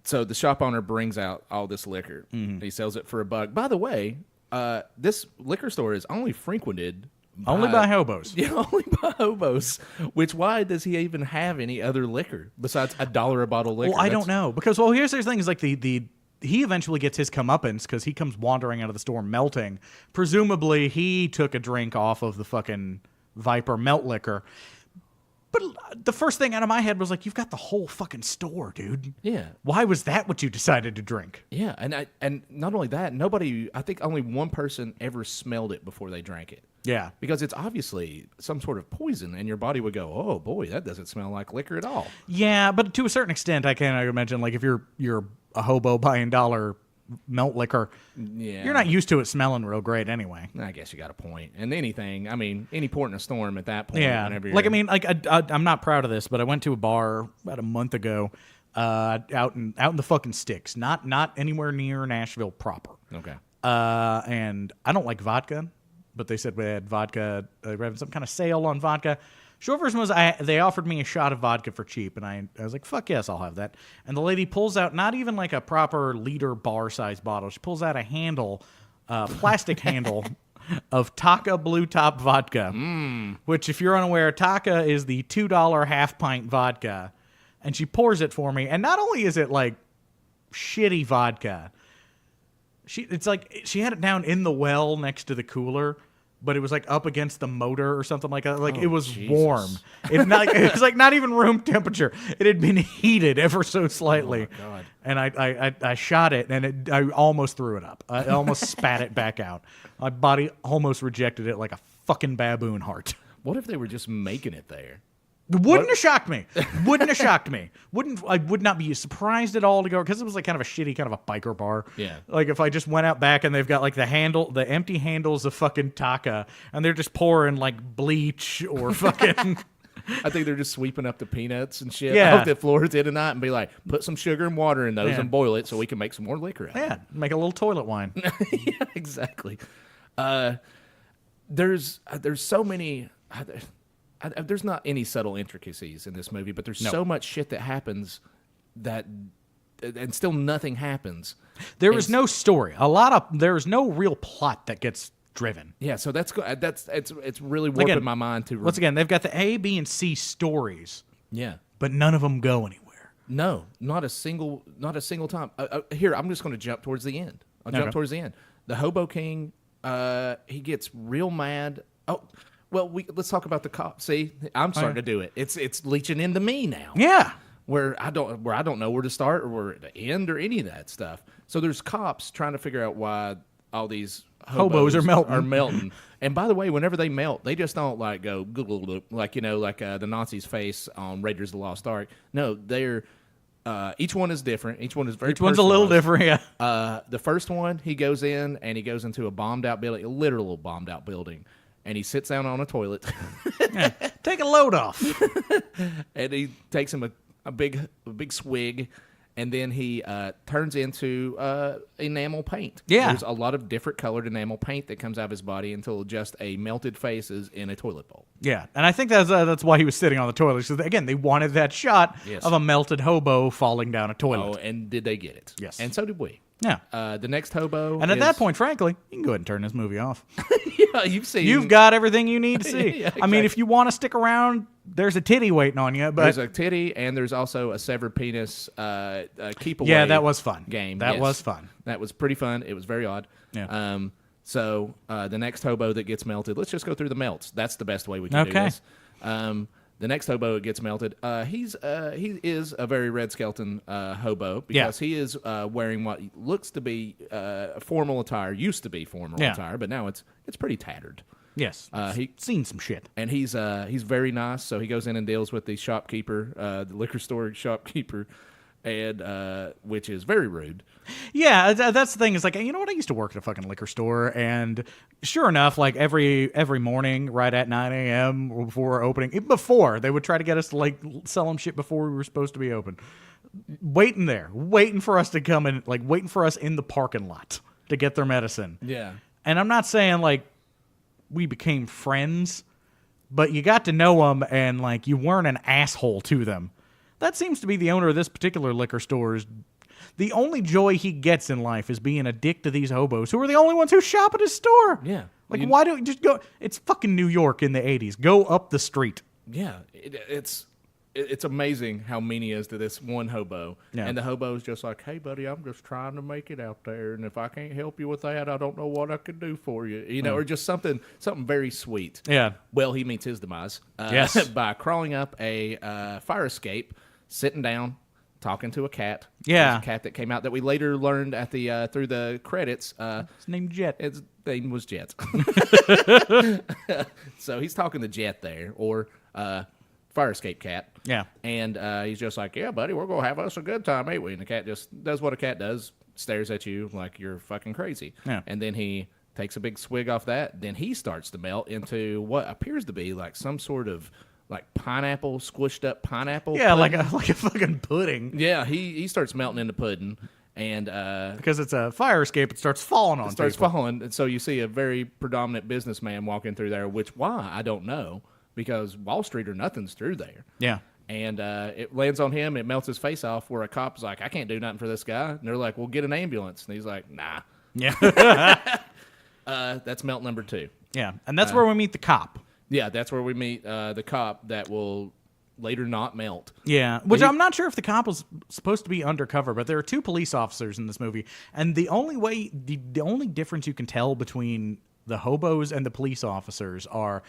[SPEAKER 3] the shop owner brings out all this liquor. Mm-hmm. He sells it for $1. By the way, this liquor store is only frequented.
[SPEAKER 1] Only by hobos.
[SPEAKER 3] Yeah, only by hobos. Why does he even have any other liquor besides $1 a bottle of liquor?
[SPEAKER 1] Well, I don't know. Because, here's the thing. Is like he eventually gets his comeuppance because he comes wandering out of the store melting. Presumably, he took a drink off of the fucking Viper melt liquor. But the first thing out of my head was like, you've got the whole fucking store, dude.
[SPEAKER 3] Yeah.
[SPEAKER 1] Why was that what you decided to drink?
[SPEAKER 3] Yeah, and not only that, I think only one person ever smelled it before they drank it.
[SPEAKER 1] Yeah.
[SPEAKER 3] Because it's obviously some sort of poison, and your body would go, oh, boy, that doesn't smell like liquor at all.
[SPEAKER 1] Yeah, but to a certain extent, I can imagine, like, if you're a hobo buying dollar melt liquor, you're not used to it smelling real great anyway.
[SPEAKER 3] I guess you got a point. And anything, I mean, any port in a storm at that point.
[SPEAKER 1] Yeah.
[SPEAKER 3] Whenever
[SPEAKER 1] Like, I mean, like, I'm not proud of this, but I went to a bar about a month ago out in the fucking sticks. Not anywhere near Nashville proper.
[SPEAKER 3] Okay.
[SPEAKER 1] And I don't like vodka, but they said we had vodka. They were having some kind of sale on vodka. Short version was they offered me a shot of vodka for cheap, and I was like, fuck yes, I'll have that. And the lady pulls out not even like a proper liter bar size bottle. She pulls out a handle, plastic handle of Taka Blue Top vodka, which, if you're unaware, Taka is the $2 half pint vodka. And she pours it for me. And not only is it like shitty vodka, it's like she had it down in the well next to the cooler, but it was like up against the motor or something like that. Like, it was
[SPEAKER 3] Jesus.
[SPEAKER 1] warm. It was like not even room temperature. It had been heated ever so slightly.
[SPEAKER 3] Oh, my God.
[SPEAKER 1] And I shot it, and I almost threw it up. I almost spat it back out. My body almost rejected it like a fucking baboon heart.
[SPEAKER 3] What if they were just making it there?
[SPEAKER 1] Wouldn't have shocked me. Wouldn't have shocked me. I would not be surprised at all to go, because it was like kind of a shitty kind of a biker bar.
[SPEAKER 3] Yeah.
[SPEAKER 1] Like, if I just went out back and they've got like the empty handles of fucking Taka, and they're just pouring like bleach or fucking.
[SPEAKER 3] I think they're just sweeping up the peanuts and shit.
[SPEAKER 1] Yeah.
[SPEAKER 3] I hope that floors in tonight and be like, put some sugar and water in those
[SPEAKER 1] Yeah.
[SPEAKER 3] and boil it so we can make some more liquor out of it.
[SPEAKER 1] Yeah, make a little toilet wine.
[SPEAKER 3] Yeah, exactly. There's so many. There's not any subtle intricacies in this movie, but there's so much shit that happens and still nothing happens.
[SPEAKER 1] There is no story. There is no real plot that gets driven.
[SPEAKER 3] Yeah, so it's really warping my mind to.
[SPEAKER 1] Once again, they've got the A, B, and C stories.
[SPEAKER 3] Yeah,
[SPEAKER 1] but none of them go anywhere.
[SPEAKER 3] No, not a single time. Here, I'm just going to jump towards the end. Jump towards the end. The Hobo King, he gets real mad. Oh. Well, let's talk about the cop. See, I'm starting to do it. It's leaching into me now.
[SPEAKER 1] Yeah,
[SPEAKER 3] where I don't know where to start or where to end or any of that stuff. So there's cops trying to figure out why all these
[SPEAKER 1] hobos are melting.
[SPEAKER 3] And by the way, whenever they melt, they just don't like go like the Nazis' face on Raiders of the Lost Ark. No, they're each one is different. Each one is very.
[SPEAKER 1] Each one's a little different. Yeah.
[SPEAKER 3] The first one, he goes into a bombed out building, a literal bombed out building. And he sits down on a toilet.
[SPEAKER 1] Yeah, take a load off.
[SPEAKER 3] And he takes him a big swig, and then he turns into enamel paint.
[SPEAKER 1] Yeah.
[SPEAKER 3] There's a lot of different colored enamel paint that comes out of his body until just a melted face is in a toilet bowl.
[SPEAKER 1] Yeah, and I think that's why he was sitting on the toilet. So again, they wanted that shot of a melted hobo falling down a toilet.
[SPEAKER 3] Oh, and did they get it?
[SPEAKER 1] Yes.
[SPEAKER 3] And so did we.
[SPEAKER 1] Yeah.
[SPEAKER 3] The next hobo.
[SPEAKER 1] And at that point, frankly, you can go ahead and turn this movie off.
[SPEAKER 3] Yeah,
[SPEAKER 1] you've got everything you need to see.
[SPEAKER 3] Yeah, exactly.
[SPEAKER 1] I mean, if you want to stick around, there's a titty waiting on you. But
[SPEAKER 3] there's a titty, and there's also a severed penis keep away.
[SPEAKER 1] Yeah, that was fun.
[SPEAKER 3] Game.
[SPEAKER 1] That was fun.
[SPEAKER 3] That was pretty fun. It was very odd.
[SPEAKER 1] Yeah.
[SPEAKER 3] So the next hobo that gets melted, let's just go through the melts. That's the best way we can do this. The next hobo that gets melted, he is a very Red Skelton hobo because he is wearing what looks to be formal attire, used to be formal attire, but now it's pretty tattered.
[SPEAKER 1] Yes, he's seen some shit,
[SPEAKER 3] and he's very nice. So he goes in and deals with the shopkeeper, the liquor store shopkeeper, and which is very rude.
[SPEAKER 1] Yeah, that's the thing. Is like, you know what? I used to work at a fucking liquor store, and sure enough, like every morning, right at 9 a.m. before opening, even before they would try to get us to like sell them shit before we were supposed to be open, waiting for us to come in, like waiting for us in the parking lot to get their medicine.
[SPEAKER 3] Yeah,
[SPEAKER 1] and I'm not saying like we became friends, but you got to know them, and like you weren't an asshole to them. That seems to be the owner of this particular liquor store's. The only joy he gets in life is being a dick to these hobos who are the only ones who shop at his store.
[SPEAKER 3] Yeah.
[SPEAKER 1] Like, why don't you just go? It's fucking New York in the 80s. Go up the street.
[SPEAKER 3] Yeah. It's amazing how mean he is to this one hobo.
[SPEAKER 1] Yeah.
[SPEAKER 3] And the hobo's just like, hey, buddy, I'm just trying to make it out there. And if I can't help you with that, I don't know what I can do for you. You know, or just something very sweet.
[SPEAKER 1] Yeah.
[SPEAKER 3] Well, he meets his demise
[SPEAKER 1] yes.
[SPEAKER 3] by crawling up a fire escape, sitting down, talking to a cat.
[SPEAKER 1] Yeah.
[SPEAKER 3] There's a cat that came out that we later learned at the through the credits.
[SPEAKER 1] It's named Jet.
[SPEAKER 3] His name was Jet. So he's talking to Jet there, or fire escape cat.
[SPEAKER 1] Yeah.
[SPEAKER 3] And he's just like, yeah, buddy, we're going to have us a good time, ain't we? And the cat just does what a cat does, stares at you like you're fucking crazy.
[SPEAKER 1] Yeah.
[SPEAKER 3] And then he takes a big swig off that. Then he starts to melt into what appears to be like some sort of like pineapple, squished up pineapple.
[SPEAKER 1] Yeah,
[SPEAKER 3] pudding.
[SPEAKER 1] like a fucking pudding.
[SPEAKER 3] Yeah, he starts melting into pudding. And
[SPEAKER 1] Because it's a fire escape, it starts falling on
[SPEAKER 3] starts
[SPEAKER 1] people.
[SPEAKER 3] falling. And so you see a very predominant businessman walking through there, which why? I don't know. Because Wall Street or nothing's through there.
[SPEAKER 1] Yeah.
[SPEAKER 3] And it lands on him. It melts his face off where a cop's like, I can't do nothing for this guy. And they're like, well, get an ambulance. And he's like, nah.
[SPEAKER 1] Yeah.
[SPEAKER 3] That's melt number 2.
[SPEAKER 1] Yeah. And that's where we meet the cop.
[SPEAKER 3] Yeah, that's where we meet the cop that will later not melt.
[SPEAKER 1] Yeah, which I'm not sure if the cop was supposed to be undercover, but there are 2 police officers in this movie, and the only difference you can tell between the hobos and the police officers are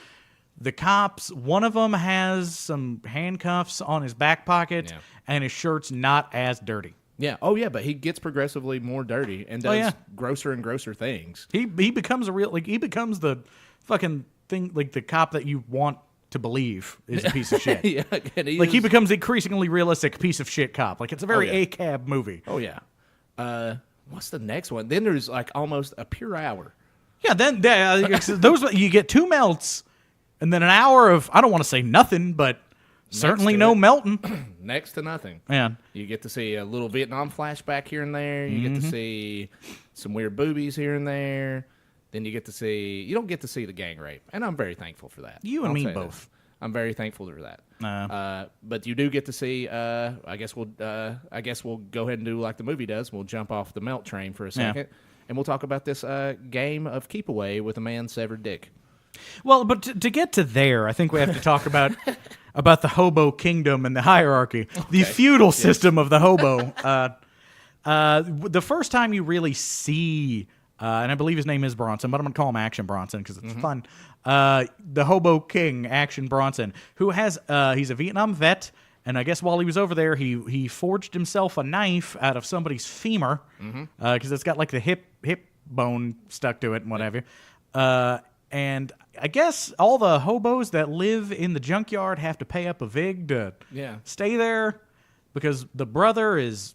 [SPEAKER 1] the cops. One of them has some handcuffs on his back pocket, and his shirt's not as dirty.
[SPEAKER 3] Yeah. Oh, yeah, but he gets progressively more dirty and does grosser and grosser things.
[SPEAKER 1] He becomes he becomes the fucking thing, like the cop that you want to believe is a piece of shit.
[SPEAKER 3] Yeah, and
[SPEAKER 1] he becomes increasingly realistic piece of shit cop. Like it's a very ACAB movie.
[SPEAKER 3] Oh yeah. What's the next one? Then there's like almost a pure hour.
[SPEAKER 1] Yeah. Then those you get 2 melts, and then an hour of I don't want to say nothing, but certainly no melting.
[SPEAKER 3] Next to nothing.
[SPEAKER 1] Yeah.
[SPEAKER 3] You get to see a little Vietnam flashback here and there. You get to see some weird boobies here and there. Then you don't get to see the gang rape, and I'm very thankful for that.
[SPEAKER 1] You and me both.
[SPEAKER 3] I'm very thankful for that. But you do get to see. I guess we'll go ahead and do like the movie does. We'll jump off the melt train for a second, and we'll talk about this game of keep away with a man's severed dick.
[SPEAKER 1] Well, but to get to there, I think we have to talk about the hobo kingdom and the hierarchy, the feudal system of the hobo. The first time you really see. And I believe his name is Bronson, but I'm going to call him Action Bronson because it's fun. The Hobo King, Action Bronson, who has he's a Vietnam vet, and I guess while he was over there, he forged himself a knife out of somebody's femur because it's got like the hip bone stuck to it and whatever. And I guess all the hobos that live in the junkyard have to pay up a vig to stay there because the brother is.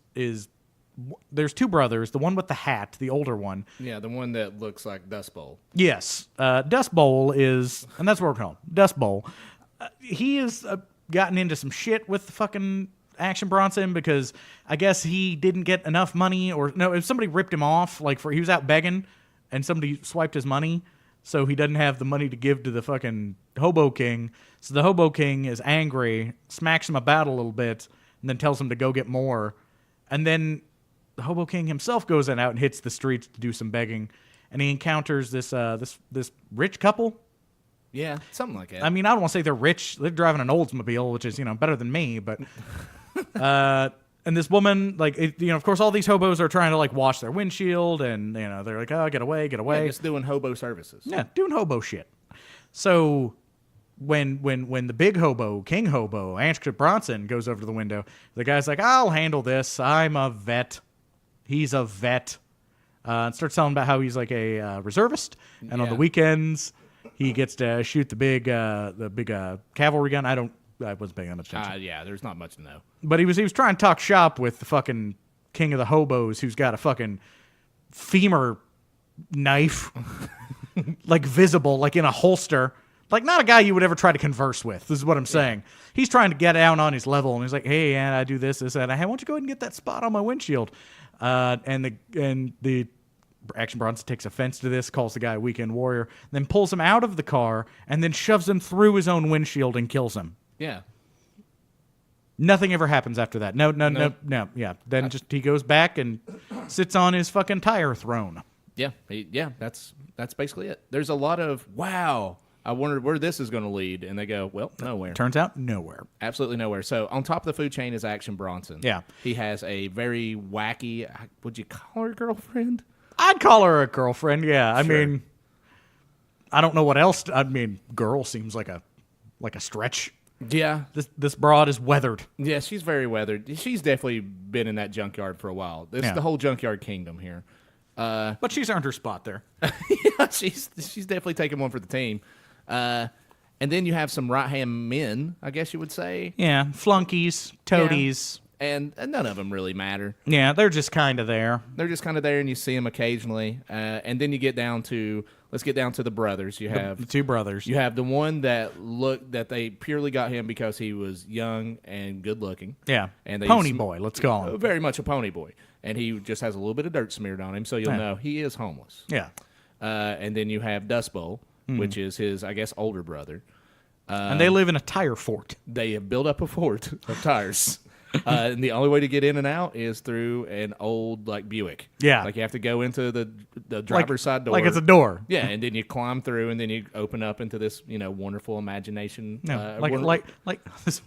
[SPEAKER 1] There's 2 brothers. The one with the hat, the older one.
[SPEAKER 3] Yeah, the one that looks like Dust Bowl.
[SPEAKER 1] Yes. Dust Bowl is, and that's what we're calling him, Dust Bowl. He has gotten into some shit with the fucking Action Bronson because I guess he didn't get enough money if somebody ripped him off, he was out begging and somebody swiped his money, so he doesn't have the money to give to the fucking Hobo King. So the Hobo King is angry, smacks him about a little bit, and then tells him to go get more. And then the Hobo King himself goes out and hits the streets to do some begging, and he encounters this rich couple.
[SPEAKER 3] Yeah, something like that.
[SPEAKER 1] I mean, I don't want to say they're rich. They're driving an Oldsmobile, which is better than me. But and this woman, of course, all these hobos are trying to wash their windshield, and they're like, oh, get away.
[SPEAKER 3] Yeah, just doing hobo services.
[SPEAKER 1] Yeah, doing hobo shit. So when the big hobo, King Hobo, Action Bronson goes over to the window, the guy's like, I'll handle this. I'm a vet. He's a vet. And starts telling about how he's like a reservist, and on the weekends he gets to shoot the big cavalry gun. I wasn't paying that much attention.
[SPEAKER 3] Yeah, there's not much to know.
[SPEAKER 1] But he was trying to talk shop with the fucking king of the hobos, who's got a fucking femur knife, visible, in a holster. Not a guy you would ever try to converse with. This is what I'm saying. He's trying to get down on his level, and he's like, hey, man, I do this, that. Hey, why don't you go ahead and get that spot on my windshield? And the Action Bronson takes offense to this, calls the guy a weekend warrior, then pulls him out of the car, and then shoves him through his own windshield and kills him.
[SPEAKER 3] Yeah.
[SPEAKER 1] Nothing ever happens after that. No. Yeah. Then he goes back and sits on his fucking tire throne.
[SPEAKER 3] Yeah. That's basically it. There's a lot of, wow, I wondered where this is going to lead, and they go, well, nowhere.
[SPEAKER 1] Turns out, nowhere.
[SPEAKER 3] Absolutely nowhere. So on top of the food chain is Action Bronson.
[SPEAKER 1] Yeah.
[SPEAKER 3] He has a very wacky, would you call her girlfriend?
[SPEAKER 1] I'd call her a girlfriend, yeah. I
[SPEAKER 3] Sure.
[SPEAKER 1] mean, I don't know what else. Girl seems like a stretch.
[SPEAKER 3] Yeah.
[SPEAKER 1] This broad is weathered.
[SPEAKER 3] Yeah, she's very weathered. She's definitely been in that junkyard for a while. It's
[SPEAKER 1] Yeah.
[SPEAKER 3] the whole junkyard kingdom here.
[SPEAKER 1] But she's earned her spot there.
[SPEAKER 3] Yeah, she's definitely taking one for the team. And then you have some right-hand men, I guess you would say.
[SPEAKER 1] Yeah, flunkies, toadies.
[SPEAKER 3] And none of them really matter.
[SPEAKER 1] Yeah, they're just kind of there.
[SPEAKER 3] They're just kind of there, and you see them occasionally. And then you get down to, let's get down to the brothers. You have
[SPEAKER 1] The two brothers.
[SPEAKER 3] You have the one that they purely got him because he was young and good looking.
[SPEAKER 1] Yeah,
[SPEAKER 3] And they
[SPEAKER 1] pony boy, let's call him.
[SPEAKER 3] Very much a pony boy. And he just has a little bit of dirt smeared on him, so you'll know he is homeless.
[SPEAKER 1] Yeah.
[SPEAKER 3] And then you have Dust Bowl, which is his, I guess, older brother.
[SPEAKER 1] And they live in a tire fort.
[SPEAKER 3] They have built up a fort of tires. And the only way to get in and out is through an old Buick.
[SPEAKER 1] Yeah.
[SPEAKER 3] Like you have to go into the driver's side door.
[SPEAKER 1] Like it's a door.
[SPEAKER 3] Yeah, and then you climb through, and then you open up into this, wonderful imagination.
[SPEAKER 1] No, like this.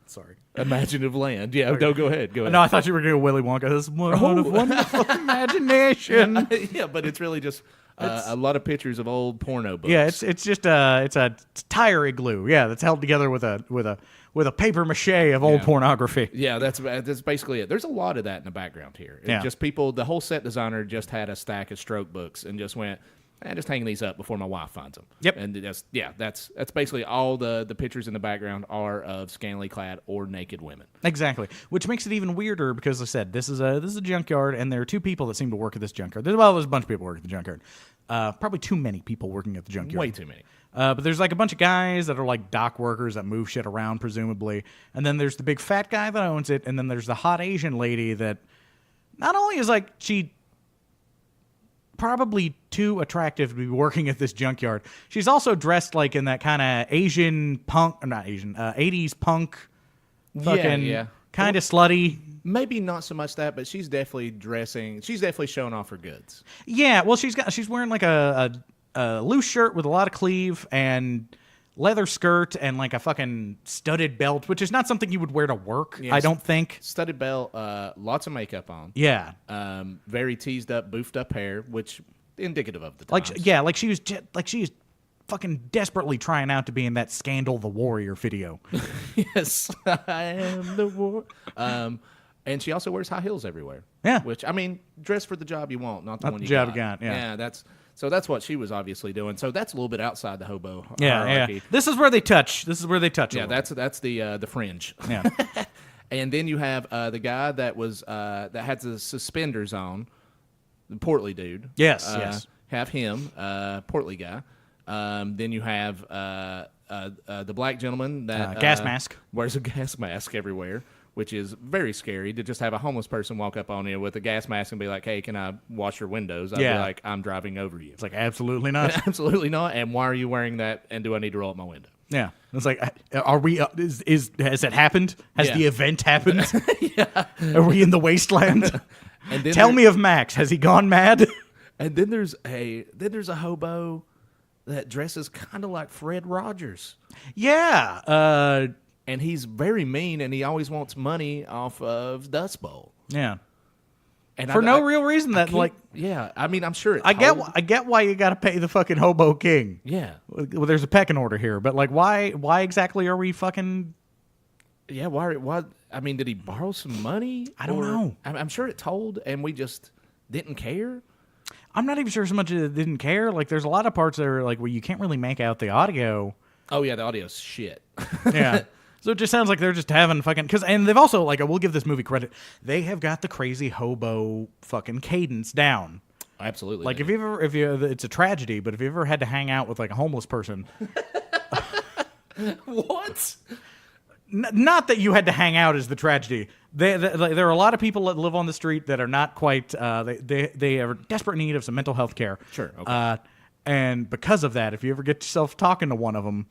[SPEAKER 1] Sorry.
[SPEAKER 3] Imaginative land. Yeah, no, go ahead. Go ahead.
[SPEAKER 1] No, I thought you were going to Willy Wonka. This wonderful imagination.
[SPEAKER 3] Yeah, but it's really just a lot of pictures of old porno books.
[SPEAKER 1] Yeah, it's just it's a tire igloo. Yeah, that's held together with a paper mache of old pornography.
[SPEAKER 3] Yeah, that's basically it. There's a lot of that in the background here. It's just people. The whole set designer just had a stack of stroke books and just went, just hanging these up before my wife finds them.
[SPEAKER 1] Yep.
[SPEAKER 3] And that's basically all the pictures in the background are of scantily clad or naked women.
[SPEAKER 1] Exactly, which makes it even weirder because I said this is a junkyard, and there are two people that seem to work at this junkyard. There's a bunch of people working at the junkyard. Probably too many people working at the junkyard.
[SPEAKER 3] Way too many.
[SPEAKER 1] But there's a bunch of guys that are like dock workers that move shit around, presumably. And then there's the big fat guy that owns it, and then there's the hot Asian lady that not only is she probably too attractive to be working at this junkyard, she's also dressed like in that kind of Asian punk, or not Asian, 80s punk, fucking kind of slutty.
[SPEAKER 3] Maybe not so much that, but she's definitely dressing. She's definitely showing off her goods.
[SPEAKER 1] Yeah, well, she's wearing like a loose shirt with a lot of sleeve and leather skirt and like a fucking studded belt, which is not something you would wear to work. I don't think.
[SPEAKER 3] Studded belt, lots of makeup on.
[SPEAKER 1] Yeah.
[SPEAKER 3] Very teased up, boofed up hair, which indicative of the times.
[SPEAKER 1] Like she was fucking desperately trying out to be in that Scandal the Warrior video.
[SPEAKER 3] Yes, I am the war. And she also wears high heels everywhere.
[SPEAKER 1] Yeah.
[SPEAKER 3] Which, I mean, dress for the job you want, not the one you
[SPEAKER 1] job
[SPEAKER 3] got.
[SPEAKER 1] you got, yeah.
[SPEAKER 3] Yeah, that's what she was obviously doing. So that's a little bit outside the hobo
[SPEAKER 1] Yeah,
[SPEAKER 3] hierarchy.
[SPEAKER 1] yeah. This is where they touch.
[SPEAKER 3] Yeah, that's the fringe.
[SPEAKER 1] Yeah.
[SPEAKER 3] And then you have the guy that was that had the suspenders on, the portly dude.
[SPEAKER 1] Yes, yes.
[SPEAKER 3] Have him, portly guy. Then you have the black gentleman that
[SPEAKER 1] gas mask.
[SPEAKER 3] wears a gas mask everywhere, which is very scary to just have a homeless person walk up on you with a gas mask and be like, "Hey, can I wash your windows?" I'd be like, "I'm driving over you."
[SPEAKER 1] It's like, absolutely not.
[SPEAKER 3] Absolutely not. And why are you wearing that? And do I need to roll up my window?
[SPEAKER 1] Yeah. It's like, are we, has it happened? Has
[SPEAKER 3] Yeah.
[SPEAKER 1] the event happened? Yeah. Are we in the wasteland?
[SPEAKER 3] And then
[SPEAKER 1] Tell me of Max. Has he gone mad?
[SPEAKER 3] And then there's a hobo that dresses kind of like Fred Rogers.
[SPEAKER 1] Yeah.
[SPEAKER 3] And he's very mean, and he always wants money off of Dust Bowl.
[SPEAKER 1] Yeah.
[SPEAKER 3] And
[SPEAKER 1] For no real reason.
[SPEAKER 3] Yeah, I mean, I'm sure
[SPEAKER 1] I get why you got to pay the fucking hobo king.
[SPEAKER 3] Yeah.
[SPEAKER 1] Well, there's a pecking order here, but like, why exactly are we fucking?
[SPEAKER 3] Yeah, why? I mean, did he borrow some money?
[SPEAKER 1] I don't know.
[SPEAKER 3] I'm sure it told, and we just didn't care.
[SPEAKER 1] I'm not even sure so much as it didn't care. Like, there's a lot of parts that are like where you can't really make out the audio.
[SPEAKER 3] Oh yeah, the audio's shit.
[SPEAKER 1] Yeah. So it just sounds like they're just having fucking and they've also I will give this movie credit. They have got the crazy hobo fucking cadence down.
[SPEAKER 3] Absolutely.
[SPEAKER 1] Like if you it's a tragedy, but if you ever had to hang out with like a homeless person,
[SPEAKER 3] what?
[SPEAKER 1] Not that you had to hang out is the tragedy. There are a lot of people that live on the street that are not quite. They are desperate need of some mental health care.
[SPEAKER 3] Sure. Okay.
[SPEAKER 1] And because of that, if you ever get yourself talking to one of them,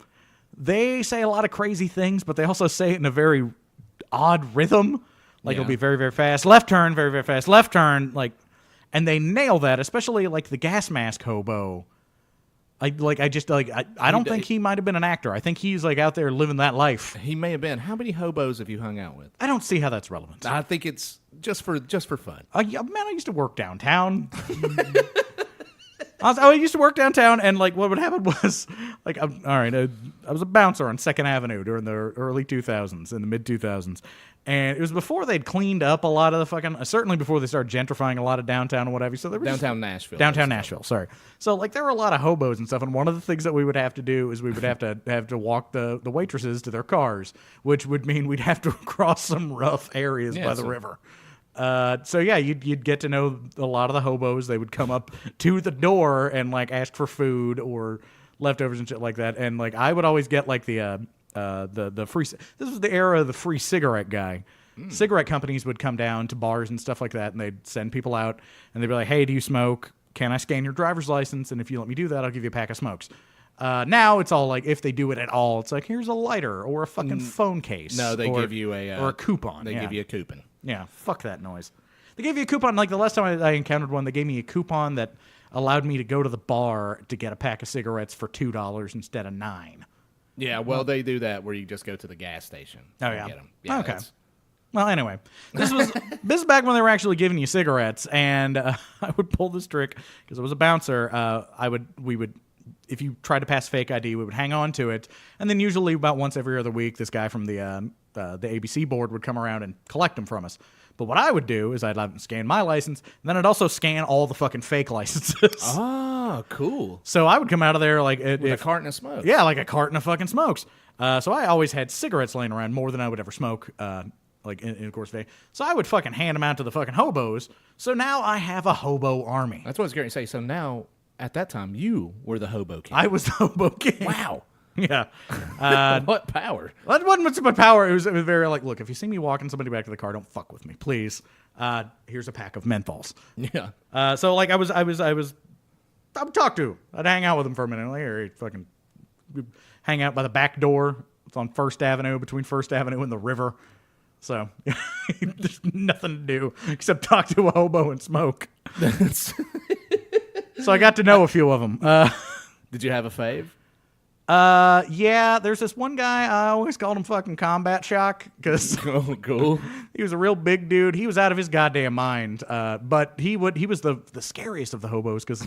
[SPEAKER 1] they say a lot of crazy things, but they also say it in a very odd rhythm. Like it'll be very, very fast. Left turn, very, very fast. Left turn, and they nail that, especially like the gas mask hobo. I don't think he might have been an actor. I think he's like out there living that life.
[SPEAKER 3] He may have been. How many hobos have you hung out with?
[SPEAKER 1] I don't see how that's relevant.
[SPEAKER 3] I think it's just for fun.
[SPEAKER 1] Man, I used to work downtown. I used to work downtown, and like what would happen was, like, I was a bouncer on 2nd Avenue during the early 2000s, in the mid 2000s, and it was before they'd cleaned up a lot of the fucking, certainly before they started gentrifying a lot of downtown and whatever. So there was
[SPEAKER 3] Downtown Nashville.
[SPEAKER 1] Downtown Nashville, sorry. So like there were a lot of hobos and stuff, and one of the things that we would have to do is we would have to walk the waitresses to their cars, which would mean we'd have to cross some rough areas by the river. So yeah, you'd get to know a lot of the hobos. They would come up to the door and like ask for food or leftovers and shit like that. And like I would always get like the free. This was the era of the free cigarette guy. Cigarette companies would come down to bars and stuff like that, and they'd send people out, and they'd be like, "Hey, do you smoke? Can I scan your driver's license? And if you let me do that, I'll give you a pack of smokes." Now it's all like, if they do it at all, it's like, here's a lighter or a fucking phone case.
[SPEAKER 3] No, they give you or
[SPEAKER 1] a coupon.
[SPEAKER 3] They give you a coupon.
[SPEAKER 1] Yeah, fuck that noise. They gave you a coupon. Like the last time I encountered one, they gave me a coupon that allowed me to go to the bar to get a pack of cigarettes for $2 instead of $9.
[SPEAKER 3] Yeah, well, they do that where you just go to the gas station.
[SPEAKER 1] Oh,
[SPEAKER 3] and
[SPEAKER 1] yeah.
[SPEAKER 3] get 'em. Yeah,
[SPEAKER 1] Okay. Well, anyway, this is back when they were actually giving you cigarettes, and I would pull this trick because I was a bouncer. We would, if you tried to pass fake ID, we would hang on to it, and then usually about once every other week, this guy from the ABC board would come around and collect them from us. But what I would do is I'd let them scan my license, and then I'd also scan all the fucking fake licenses.
[SPEAKER 3] Oh, cool.
[SPEAKER 1] So I would come out of there like
[SPEAKER 3] With a carton of smoke.
[SPEAKER 1] Yeah, like a carton of fucking smokes. So I always had cigarettes laying around more than I would ever smoke. Like in course of day. So I would fucking hand them out to the fucking hobos. So now I have a hobo army.
[SPEAKER 3] That's what I was going to say. So now, at that time, you were the hobo king.
[SPEAKER 1] I was the hobo king.
[SPEAKER 3] Wow.
[SPEAKER 1] Yeah.
[SPEAKER 3] What power?
[SPEAKER 1] That wasn't much of my power. It was very like, look, if you see me walking somebody back to the car, don't fuck with me, please. Here's a pack of menthols.
[SPEAKER 3] Yeah.
[SPEAKER 1] So like I would talk to him. I'd hang out with him for a minute. Like, here, fucking hang out by the back door. It's on 1st Avenue, between 1st Avenue and the river. So there's nothing to do except talk to a hobo and smoke. So I got to know a few of them.
[SPEAKER 3] Did you have a fave?
[SPEAKER 1] Yeah, there's this one guy, I always called him fucking Combat Shock, because
[SPEAKER 3] Oh, cool.
[SPEAKER 1] he was a real big dude. He was out of his goddamn mind. But he was the scariest of the hobos, because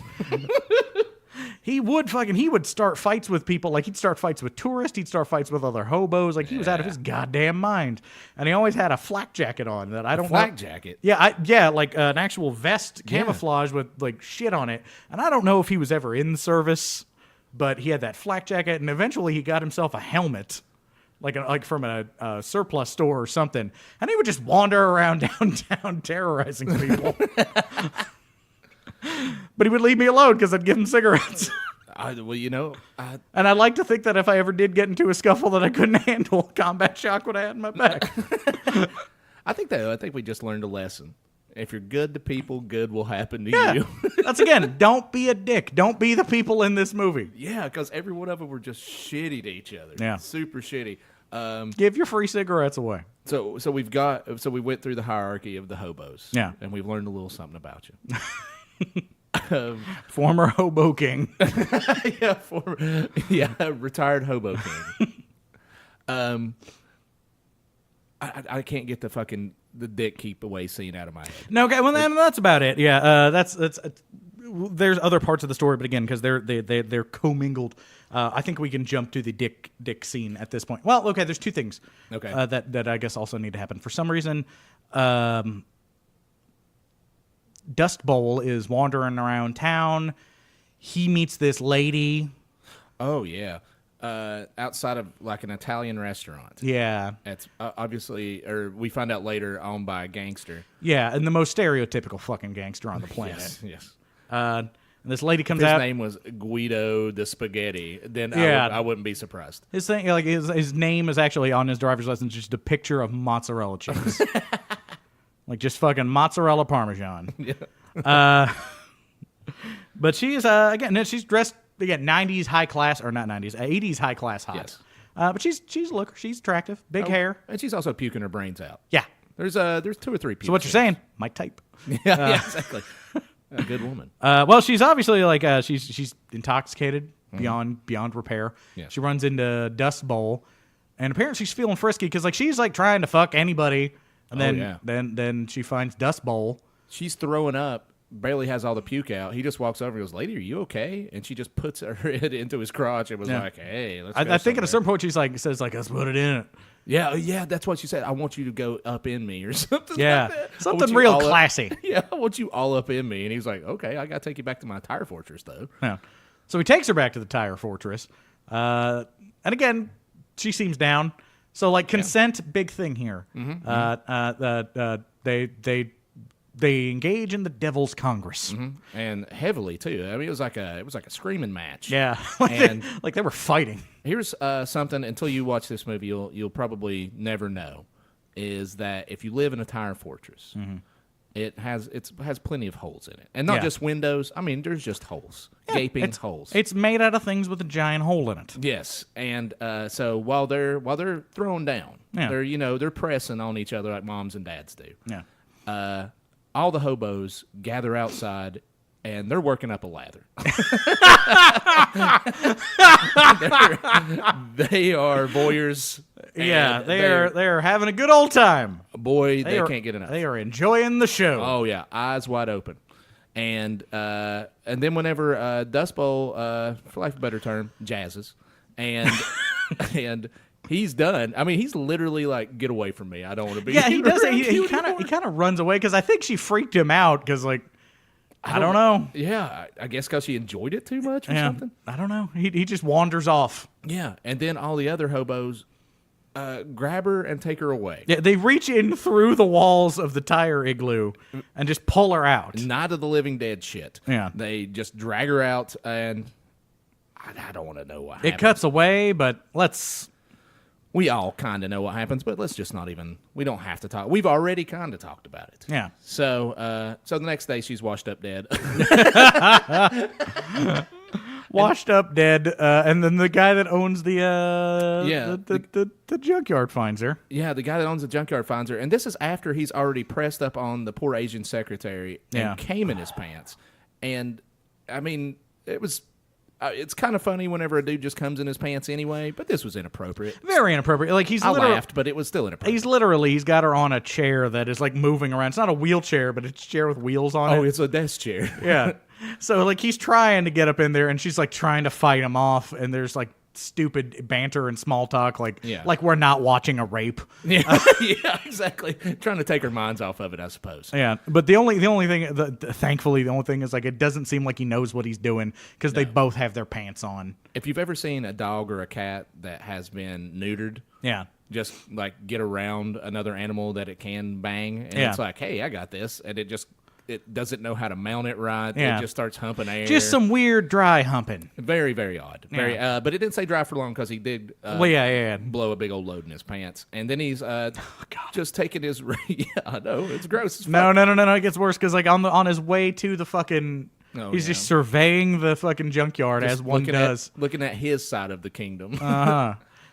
[SPEAKER 1] he would start fights with people. Like, he'd start fights with tourists. He'd start fights with other hobos. Like, he was out of his goddamn mind. And he always had a flak jacket on that I don't know.
[SPEAKER 3] Flak jacket?
[SPEAKER 1] Yeah, like an actual vest, camouflage with, like, shit on it. And I don't know if he was ever in the service, but he had that flak jacket. And eventually he got himself a helmet, like from a surplus store or something. And he would just wander around downtown terrorizing people. But he would leave me alone because I'd give him cigarettes.
[SPEAKER 3] Well,
[SPEAKER 1] and I'd like to think that if I ever did get into a scuffle that I couldn't handle, Combat Shock would have had in my back.
[SPEAKER 3] I think we just learned a lesson. If you're good to people, good will happen to you.
[SPEAKER 1] That's, again, don't be a dick. Don't be the people in this movie.
[SPEAKER 3] Yeah, because every one of them were just shitty to each other.
[SPEAKER 1] Yeah.
[SPEAKER 3] Super shitty.
[SPEAKER 1] Give your free cigarettes away.
[SPEAKER 3] So we went through the hierarchy of the hobos.
[SPEAKER 1] Yeah.
[SPEAKER 3] And we've learned a little something about you.
[SPEAKER 1] Former hobo king.
[SPEAKER 3] Retired hobo king. I can't get the dick keep away scene out of my head.
[SPEAKER 1] No, okay, well then that's about it. Yeah, that's there's other parts of the story, but again, because they're commingled, I think we can jump to the dick scene at this point. Well, okay, there's two things.
[SPEAKER 3] Okay.
[SPEAKER 1] That I guess also need to happen for some reason. Dust Bowl is wandering around town. He meets this lady.
[SPEAKER 3] Oh, yeah. Outside of like an Italian restaurant.
[SPEAKER 1] Yeah.
[SPEAKER 3] It's obviously, or we find out later, owned by a gangster.
[SPEAKER 1] Yeah, and the most stereotypical fucking gangster on the planet.
[SPEAKER 3] Yes.
[SPEAKER 1] And this lady comes
[SPEAKER 3] His
[SPEAKER 1] out.
[SPEAKER 3] name was Guido the Spaghetti. Then
[SPEAKER 1] Yeah.
[SPEAKER 3] I wouldn't be surprised.
[SPEAKER 1] His thing, like his name is actually on his driver's license, just a picture of mozzarella cheese. Like just fucking mozzarella parmesan.
[SPEAKER 3] Yeah.
[SPEAKER 1] But she's again, she's dressed again 90s high class, or not 90s, 80s high class hot.
[SPEAKER 3] Yes.
[SPEAKER 1] But she's a looker. She's attractive, big hair.
[SPEAKER 3] And she's also puking her brains out.
[SPEAKER 1] Yeah.
[SPEAKER 3] There's 2 or 3 people.
[SPEAKER 1] So what you're saying? My type.
[SPEAKER 3] Yeah, exactly. A good woman.
[SPEAKER 1] Well, she's obviously like she's intoxicated beyond repair.
[SPEAKER 3] Yeah.
[SPEAKER 1] She runs into Dust Bowl, and apparently she's feeling frisky because like she's like trying to fuck anybody, and then she finds Dust Bowl.
[SPEAKER 3] She's throwing up barely has all the puke out. He just walks over and goes, "Lady, are you okay?" And she just puts her head into his crotch and was like, "Hey, let's go
[SPEAKER 1] I think at a
[SPEAKER 3] somewhere."
[SPEAKER 1] certain point she's like, says like, let's put it in it.
[SPEAKER 3] Yeah, that's what she said. I want you to go up in me or something
[SPEAKER 1] Yeah.
[SPEAKER 3] like that. I want
[SPEAKER 1] Something
[SPEAKER 3] you
[SPEAKER 1] real
[SPEAKER 3] all up-
[SPEAKER 1] classy.
[SPEAKER 3] Yeah, I want you all up in me. And he's like, okay, I got to take you back to my tire fortress, though.
[SPEAKER 1] Yeah. So he takes her back to the tire fortress. And again, she seems down. So like consent, big thing here. They engage in the Devil's Congress.
[SPEAKER 3] And heavily, too. I mean, it was like a screaming match.
[SPEAKER 1] Yeah.
[SPEAKER 3] And
[SPEAKER 1] like they were fighting.
[SPEAKER 3] here's something, until you watch this movie, you'll probably never know, is that if you live in a tire fortress, it has plenty of holes in it. And not just windows. I mean, there's just holes. Gaping holes.
[SPEAKER 1] It's made out of things with a giant hole in it.
[SPEAKER 3] Yes, and so while they're throwing down,
[SPEAKER 1] Yeah.
[SPEAKER 3] they're pressing on each other like moms and dads do.
[SPEAKER 1] Yeah.
[SPEAKER 3] All the hobos gather outside, and they're working up a lather. They are voyeurs.
[SPEAKER 1] Yeah,
[SPEAKER 3] and
[SPEAKER 1] they're having a good old time.
[SPEAKER 3] boy, they can't get enough.
[SPEAKER 1] They are enjoying the show.
[SPEAKER 3] Oh yeah, eyes wide open. And then whenever Dust Bowl, for lack of a better term, jazzes, and and he's done. I mean, he's literally like, "Get away from me! I don't want to be."
[SPEAKER 1] Yeah, he does.
[SPEAKER 3] around
[SPEAKER 1] He
[SPEAKER 3] you
[SPEAKER 1] kind
[SPEAKER 3] anymore."
[SPEAKER 1] of runs away because I think she freaked him out because like I don't know.
[SPEAKER 3] Yeah, I guess because she enjoyed it too much or something.
[SPEAKER 1] I don't know. He just wanders off.
[SPEAKER 3] Yeah, and then all the other hobos grab her and take her away.
[SPEAKER 1] Yeah, they reach in through the walls of the tire igloo and just pull her out.
[SPEAKER 3] Night of the Living Dead shit.
[SPEAKER 1] Yeah.
[SPEAKER 3] They just drag her out, and I don't want to know what happens.
[SPEAKER 1] It cuts away, but let's.
[SPEAKER 3] We all kind of know what happens, but let's just not even. We don't have to talk. We've already kind of talked about it.
[SPEAKER 1] Yeah.
[SPEAKER 3] So the next day she's washed up dead.
[SPEAKER 1] Washed up dead, and then the guy that owns the junkyard finds her.
[SPEAKER 3] Yeah, the guy that owns the junkyard finds her, and this is after he's already pressed up on the poor Asian secretary and came in his pants. And I mean, it was. It's kind of funny whenever a dude just comes in his pants anyway, but this was inappropriate.
[SPEAKER 1] Very inappropriate. Like
[SPEAKER 3] I laughed, but it was still inappropriate.
[SPEAKER 1] He's got her on a chair that is like moving around. It's not a wheelchair, but it's a chair with wheels on it.
[SPEAKER 3] Oh, it's a desk chair.
[SPEAKER 1] Yeah. So like he's trying to get up in there, and she's like trying to fight him off, and there's like stupid banter and small talk, like we're not watching a rape.
[SPEAKER 3] Yeah, yeah, exactly. Trying to take her minds off of it, I suppose.
[SPEAKER 1] Yeah, but the only thing, thankfully, the only thing is like it doesn't seem like he knows what he's doing because they both have their pants on.
[SPEAKER 3] If you've ever seen a dog or a cat that has been neutered, just like get around another animal that it can bang, and it's like, hey, I got this, and it doesn't know how to mount it right.
[SPEAKER 1] Yeah.
[SPEAKER 3] It just starts humping air.
[SPEAKER 1] Just some weird dry humping.
[SPEAKER 3] Very, very odd. Very, but it didn't say dry for long because he did blow a big old load in his pants. And then he's just taking his... yeah, I know. It's gross as fuck.
[SPEAKER 1] No. It gets worse because like on his way to the fucking... he's just surveying the fucking junkyard
[SPEAKER 3] just
[SPEAKER 1] as one does.
[SPEAKER 3] Looking at his side of the kingdom.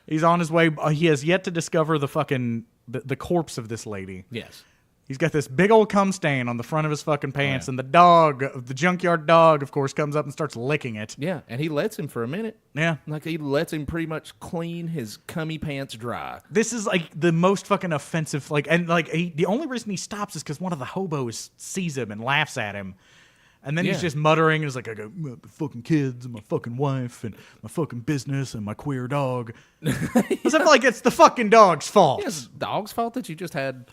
[SPEAKER 1] He's on his way. He has yet to discover the fucking... the corpse of this lady.
[SPEAKER 3] Yes.
[SPEAKER 1] He's got this big old cum stain on the front of his fucking pants, and the junkyard dog, of course, comes up and starts licking it.
[SPEAKER 3] Yeah, and he lets him for a minute.
[SPEAKER 1] Yeah.
[SPEAKER 3] Like, he lets him pretty much clean his cummy pants dry.
[SPEAKER 1] This is, like, the most fucking offensive, like, and, like, the only reason he stops is because one of the hobos sees him and laughs at him. And then he's just muttering, and he's like, I got my fucking kids, and my fucking wife, and my fucking business, and my queer dog. I feel like it's the fucking dog's fault.
[SPEAKER 3] It's the dog's fault that you just had...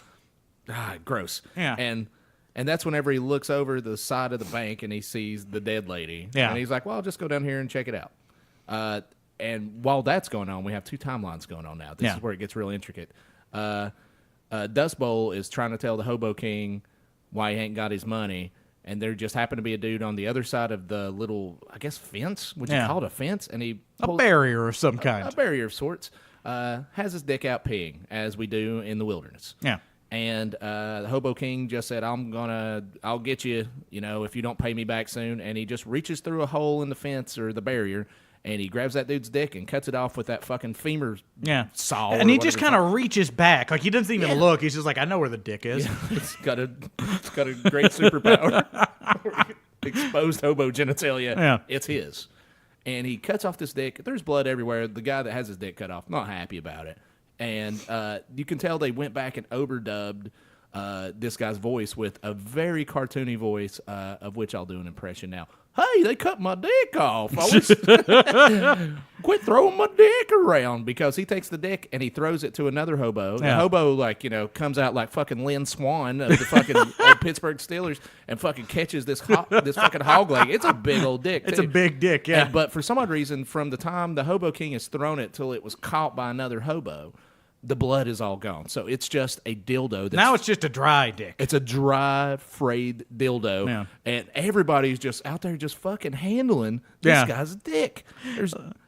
[SPEAKER 3] gross.
[SPEAKER 1] Yeah.
[SPEAKER 3] And that's whenever he looks over the side of the bank and he sees the dead lady.
[SPEAKER 1] Yeah.
[SPEAKER 3] And he's like, well, I'll just go down here and check it out. And while that's going on, we have two timelines going on now. This is where it gets real intricate. Dust Bowl is trying to tell the Hobo King why he ain't got his money. And there just happened to be a dude on the other side of the little, I guess, fence. Would you call it a fence? And he
[SPEAKER 1] a barrier of some kind.
[SPEAKER 3] A barrier of sorts. Has his dick out peeing, as we do in the wilderness.
[SPEAKER 1] Yeah.
[SPEAKER 3] And the Hobo King just said, I'll get you, if you don't pay me back soon. And he just reaches through a hole in the fence or the barrier, and he grabs that dude's dick and cuts it off with that fucking femur saw.
[SPEAKER 1] And he just kind of reaches back. Like, he doesn't even look. He's just like, I know where the dick is.
[SPEAKER 3] Yeah, it's got a great superpower. Exposed hobo genitalia.
[SPEAKER 1] Yeah.
[SPEAKER 3] It's his. And he cuts off this dick. There's blood everywhere. The guy that has his dick cut off, not happy about it. And you can tell they went back and overdubbed this guy's voice with a very cartoony voice, of which I'll do an impression now. Hey, they cut my dick off. Quit throwing my dick around, because he takes the dick and he throws it to another hobo. The hobo, comes out like fucking Lynn Swan of the fucking old Pittsburgh Steelers and fucking catches this fucking hog leg. It's a big old dick.
[SPEAKER 1] It's a big dick, yeah.
[SPEAKER 3] But for some odd reason, from the time the Hobo King has thrown it till it was caught by another hobo, the blood is all gone. So it's just a dildo.
[SPEAKER 1] Now it's just a dry dick.
[SPEAKER 3] It's a dry, frayed dildo. Yeah. And everybody's just out there just fucking handling this guy's dick.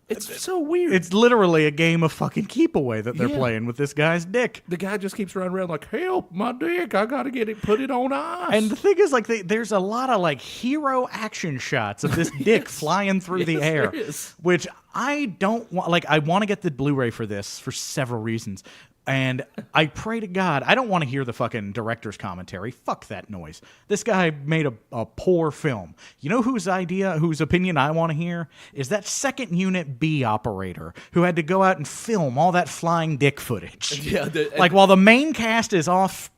[SPEAKER 3] It's so weird.
[SPEAKER 1] It's literally a game of fucking keep away that they're playing with this guy's dick.
[SPEAKER 3] The guy just keeps running around like, help, my dick. I got to put it on ice.
[SPEAKER 1] And the thing is, there's a lot of hero action shots of this dick flying through the air, which I don't want. I want to get the Blu-ray for this for several reasons. And I pray to God, I don't want to hear the fucking director's commentary. Fuck that noise. This guy made a poor film. You know whose opinion I want to hear? Is that second unit B operator who had to go out and film all that flying dick footage. Yeah, while the main cast is off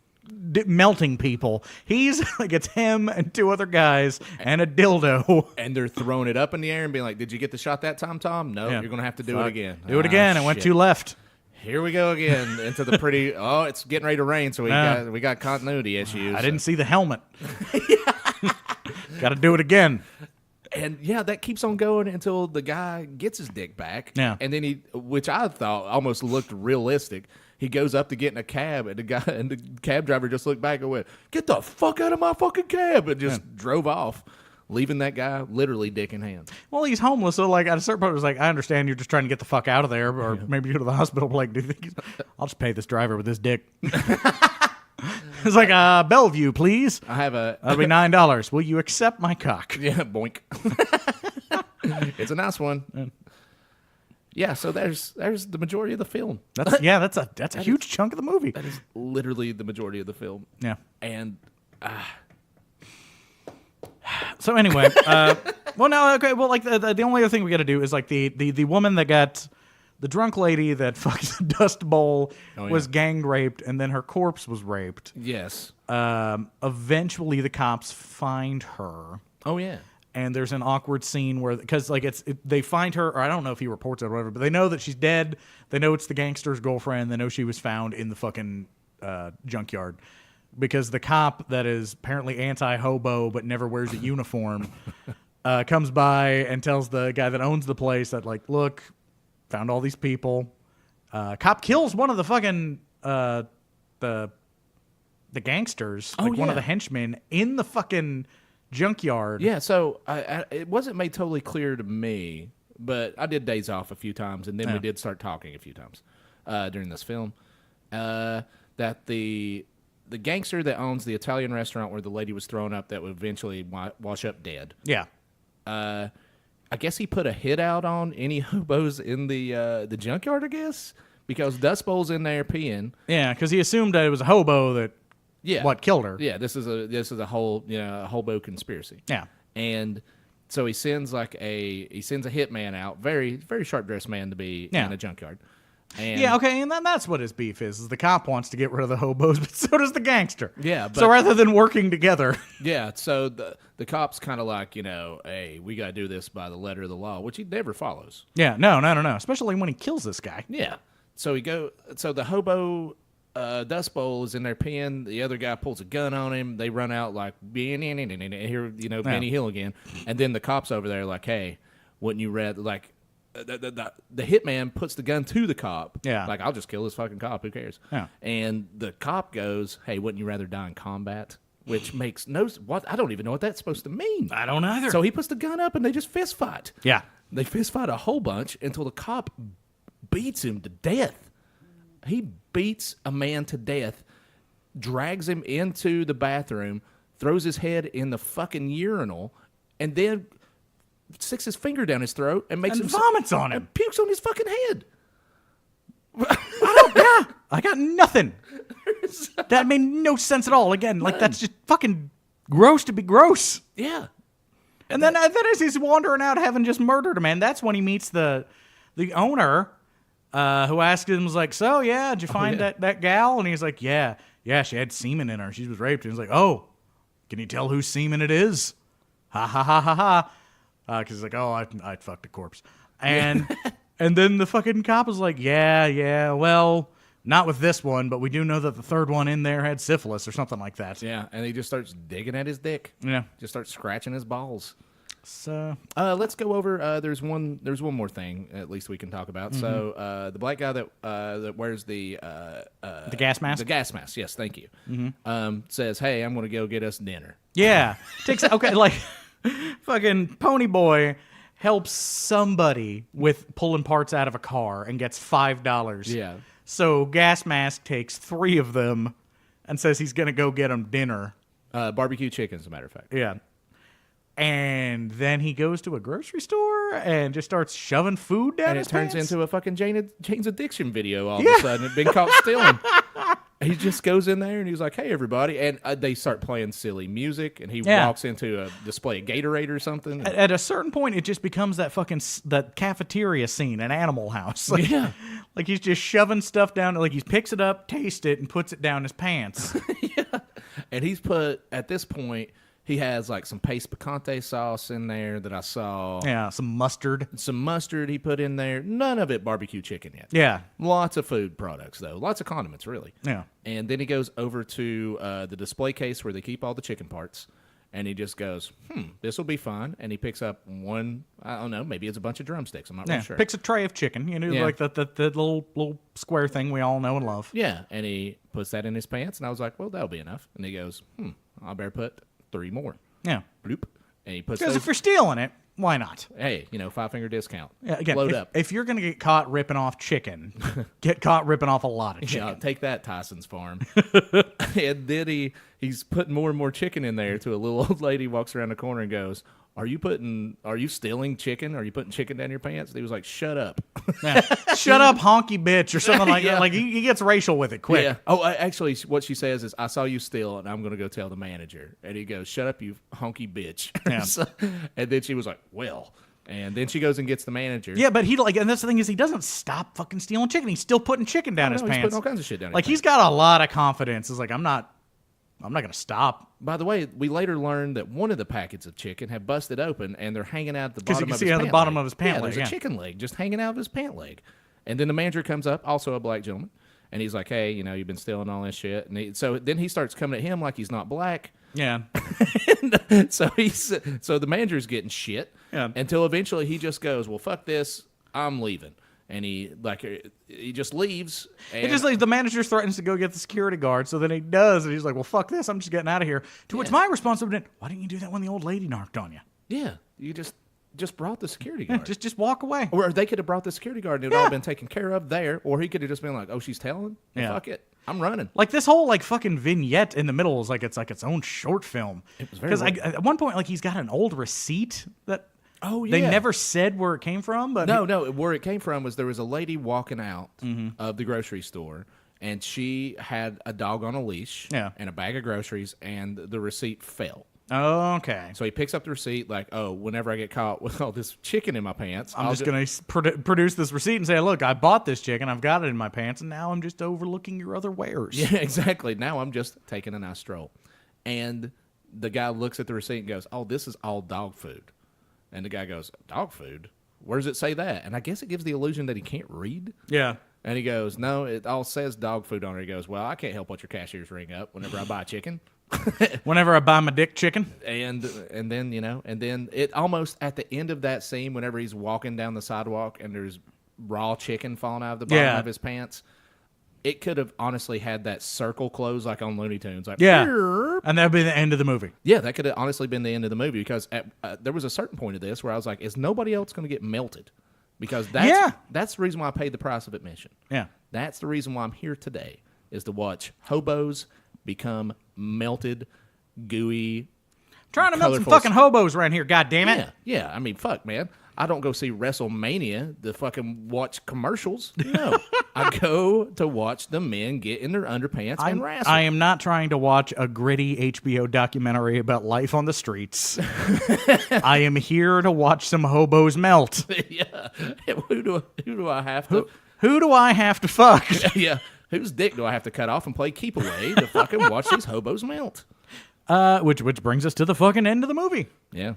[SPEAKER 1] melting people, he's it's him and two other guys and a dildo.
[SPEAKER 3] And they're throwing it up in the air and being like, did you get the shot that time, Tom? No, you're going to have to do it again.
[SPEAKER 1] Do it again. It went too left.
[SPEAKER 3] Here we go again into the pretty. Oh, it's getting ready to rain, so we got continuity issues.
[SPEAKER 1] I didn't see the helmet. Got to do it again.
[SPEAKER 3] And that keeps on going until the guy gets his dick back. Yeah, and then which I thought almost looked realistic. He goes up to get in a cab, and the cab driver just looked back and went, "Get the fuck out of my fucking cab!" and just drove off, leaving that guy literally dick in hand.
[SPEAKER 1] Well, he's homeless, so at a certain point, it was I understand you're just trying to get the fuck out of there, or maybe go to the hospital. Do you think I'll just pay this driver with this dick? It's Bellevue, please. That'll be $9. Will you accept my cock?
[SPEAKER 3] Yeah, boink. It's a nice one. Yeah, so there's the majority of the film.
[SPEAKER 1] That's a huge chunk of the movie.
[SPEAKER 3] That is literally the majority of the film. Yeah, and.
[SPEAKER 1] So anyway, the only other thing we got to do is the woman that got the drunk lady that fucked the Dust Bowl was gang raped, and then her corpse was raped.
[SPEAKER 3] Yes.
[SPEAKER 1] Eventually, the cops find her.
[SPEAKER 3] Oh yeah.
[SPEAKER 1] And there's an awkward scene where, because they find her, or I don't know if he reports it or whatever, but they know that she's dead. They know it's the gangster's girlfriend. They know she was found in the fucking junkyard. Because the cop that is apparently anti-hobo but never wears a uniform comes by and tells the guy that owns the place that, look, found all these people. Cop kills one of the fucking the gangsters, one of the henchmen in the fucking junkyard.
[SPEAKER 3] Yeah, so it wasn't made totally clear to me, but I did Days Off a few times, and then we did start talking a few times during this film, that the gangster that owns the Italian restaurant where the lady was thrown up that would eventually wash up dead.
[SPEAKER 1] Yeah.
[SPEAKER 3] I guess he put a hit out on any hobos in the junkyard, I guess, because Dust Bowl's in there peeing.
[SPEAKER 1] Yeah, because he assumed that it was a hobo that killed her.
[SPEAKER 3] Yeah, this is a whole hobo conspiracy.
[SPEAKER 1] Yeah.
[SPEAKER 3] And so he sends a hitman out, very very sharp dressed man to be in a junkyard. And
[SPEAKER 1] and then that's what his beef is the cop wants to get rid of the hobos, but so does the gangster.
[SPEAKER 3] Yeah. But,
[SPEAKER 1] so rather than working together.
[SPEAKER 3] Yeah, so the cop's kind of hey, we got to do this by the letter of the law, which he never follows.
[SPEAKER 1] Yeah, no, especially when he kills this guy.
[SPEAKER 3] Yeah. So the hobo Dust Bowl is in there peeing. The other guy pulls a gun on him. They run out here, Benny Hill again. And then the cop's over there hey, wouldn't you rather, the hitman puts the gun to the cop.
[SPEAKER 1] Yeah.
[SPEAKER 3] I'll just kill this fucking cop. Who cares?
[SPEAKER 1] Yeah.
[SPEAKER 3] And the cop goes, hey, wouldn't you rather die in combat? Which makes I don't even know what that's supposed to mean.
[SPEAKER 1] I don't either.
[SPEAKER 3] So he puts the gun up and they just fist fight.
[SPEAKER 1] Yeah.
[SPEAKER 3] They fist fight a whole bunch until the cop beats him to death. He beats a man to death, drags him into the bathroom, throws his head in the fucking urinal, and then sticks his finger down his throat and makes him
[SPEAKER 1] vomits on him,
[SPEAKER 3] and pukes on his fucking head.
[SPEAKER 1] I got nothing. That made no sense at all. Again, that's just fucking gross to be gross.
[SPEAKER 3] Yeah.
[SPEAKER 1] And then as he's wandering out having just murdered a man, that's when he meets the owner, who asked him, was like, so, yeah, did you find that gal? And he's like, yeah, she had semen in her. She was raped. And he's like, oh, can you tell whose semen it is? Ha, ha, ha, ha, ha. Because he's like, oh, I'd fucked a corpse. And and then the fucking cop was like, yeah, well, not with this one, but we do know that the third one in there had syphilis or something like that.
[SPEAKER 3] Yeah, and he just starts digging at his dick.
[SPEAKER 1] Yeah.
[SPEAKER 3] Just starts scratching his balls.
[SPEAKER 1] So
[SPEAKER 3] let's go over. There's one more thing at least we can talk about. Mm-hmm. So the black guy that wears the
[SPEAKER 1] gas mask.
[SPEAKER 3] The gas mask. Yes, thank you. Mm-hmm. Says, "Hey, I'm going to go get us dinner."
[SPEAKER 1] Yeah. Fucking Pony Boy helps somebody with pulling parts out of a car and gets $5.
[SPEAKER 3] Yeah.
[SPEAKER 1] So Gas Mask takes 3 of them and says he's going to go get them dinner.
[SPEAKER 3] Barbecue chicken, as a matter of fact.
[SPEAKER 1] Yeah. And then he goes to a grocery store and just starts shoving food down his pants.
[SPEAKER 3] And it turns into a fucking Jane's Addiction video all of a sudden. It'd been caught stealing. He just goes in there and he's like, hey, everybody. And they start playing silly music. And he walks into a display of Gatorade or something.
[SPEAKER 1] At a certain point, it just becomes that cafeteria scene in Animal House. Like he's just shoving stuff down. Like he picks it up, tastes it, and puts it down his pants.
[SPEAKER 3] Yeah. And he's put, at this point, he has like some paste picante sauce in there that I saw.
[SPEAKER 1] Yeah, some mustard.
[SPEAKER 3] Some mustard he put in there. None of it barbecue chicken yet.
[SPEAKER 1] Yeah.
[SPEAKER 3] Lots of food products, though. Lots of condiments, really.
[SPEAKER 1] Yeah.
[SPEAKER 3] And then he goes over to the display case where they keep all the chicken parts. And he just goes, this will be fun. And he picks up one, I don't know, maybe it's a bunch of drumsticks. I'm not really sure.
[SPEAKER 1] Picks a tray of chicken, like the little square thing we all know and love.
[SPEAKER 3] Yeah. And he puts that in his pants. And I was like, well, that'll be enough. And he goes, I better put 3 more.
[SPEAKER 1] Yeah.
[SPEAKER 3] Bloop. And he puts
[SPEAKER 1] because if you're stealing it, why not?
[SPEAKER 3] Hey, 5-finger discount.
[SPEAKER 1] Yeah, again,
[SPEAKER 3] load up.
[SPEAKER 1] If you're going to get caught ripping off chicken, get caught ripping off a lot of chicken.
[SPEAKER 3] Yeah, take that, Tyson's Farm. And then he's putting more and more chicken in there to a little old lady walks around the corner and goes, Are you stealing chicken? Are you putting chicken down your pants? And he was like, shut up.
[SPEAKER 1] Yeah. Shut up, honky bitch, or something like that. Like, he gets racial with it quick.
[SPEAKER 3] Yeah. Oh, actually, what she says is, I saw you steal, and I'm going to go tell the manager. And he goes, shut up, you honky bitch. Yeah. And then she was like, well. And then she goes and gets the manager.
[SPEAKER 1] Yeah, but and that's the thing is, he doesn't stop fucking stealing chicken. He's still putting chicken down his pants.
[SPEAKER 3] He's putting all kinds of shit down his pants.
[SPEAKER 1] He's got a lot of confidence. It's like, I'm not going to stop.
[SPEAKER 3] By the way, we later learned that one of the packets of chicken had busted open, and they're hanging out at the bottom of his pant leg. Because you can see the bottom of his pant leg. There's a chicken leg just hanging out of his pant leg. And then the manager comes up, also a black gentleman, and he's like, hey, you've been stealing all this shit. And so then he starts coming at him like he's not black.
[SPEAKER 1] Yeah.
[SPEAKER 3] So the manager's getting shit until eventually he just goes, well, fuck this, I'm leaving. And he just leaves.
[SPEAKER 1] He just leaves. The manager threatens to go get the security guard, so then he does, and he's like, well, fuck this, I'm just getting out of here. To which my response would have been, why didn't you do that when the old lady knocked on you?
[SPEAKER 3] Yeah, you just brought the security guard.
[SPEAKER 1] Just walk away.
[SPEAKER 3] Or they could have brought the security guard and it would all been taken care of there, or he could have just been like, oh, she's telling? Well, fuck it. I'm running.
[SPEAKER 1] Like, this whole, fucking vignette in the middle is it's its own short film. It was very Because at one point, he's got an old receipt that... Oh, yeah. They never said where it came from, but...
[SPEAKER 3] No, where it came from was there was a lady walking out of the grocery store, and she had a dog on a leash and a bag of groceries, and the receipt fell.
[SPEAKER 1] Oh, okay.
[SPEAKER 3] So he picks up the receipt like, oh, whenever I get caught with all this chicken in my pants...
[SPEAKER 1] I'm just going to produce this receipt and say, look, I bought this chicken, I've got it in my pants, and now I'm just overlooking your other wares.
[SPEAKER 3] Yeah, exactly. Now I'm just taking a nice stroll. And the guy looks at the receipt and goes, oh, this is all dog food. And the guy goes, dog food? Where does it say that? And I guess it gives the illusion that he can't read.
[SPEAKER 1] Yeah.
[SPEAKER 3] And he goes, no, it all says dog food on it. He goes, well, I can't help what your cashiers ring up whenever I buy chicken.
[SPEAKER 1] Whenever I buy my dick chicken.
[SPEAKER 3] And then, and then it almost at the end of that scene, whenever he's walking down the sidewalk and there's raw chicken falling out of the bottom of his pants, it could have honestly had that circle close like on Looney Tunes. Like,
[SPEAKER 1] and that would be the end of the movie.
[SPEAKER 3] Yeah, that could have honestly been the end of the movie because there was a certain point of this where I was like, is nobody else going to get melted? Because that's the reason why I paid the price of admission.
[SPEAKER 1] Yeah.
[SPEAKER 3] That's the reason why I'm here today, is to watch hobos become melted, gooey,
[SPEAKER 1] trying to melt some fucking hobos around here, goddammit.
[SPEAKER 3] Yeah. I mean, fuck, man. I don't go see WrestleMania to fucking watch commercials. No. I go to watch the men get in their underpants and wrestle.
[SPEAKER 1] I am not trying to watch a gritty HBO documentary about life on the streets. I am here to watch some hobos melt.
[SPEAKER 3] Yeah. Who do I have to...
[SPEAKER 1] Who do I have to fuck?
[SPEAKER 3] Yeah. Whose dick do I have to cut off and play keep away to fucking watch these hobos melt?
[SPEAKER 1] Which brings us to the fucking end of the movie.
[SPEAKER 3] Yeah.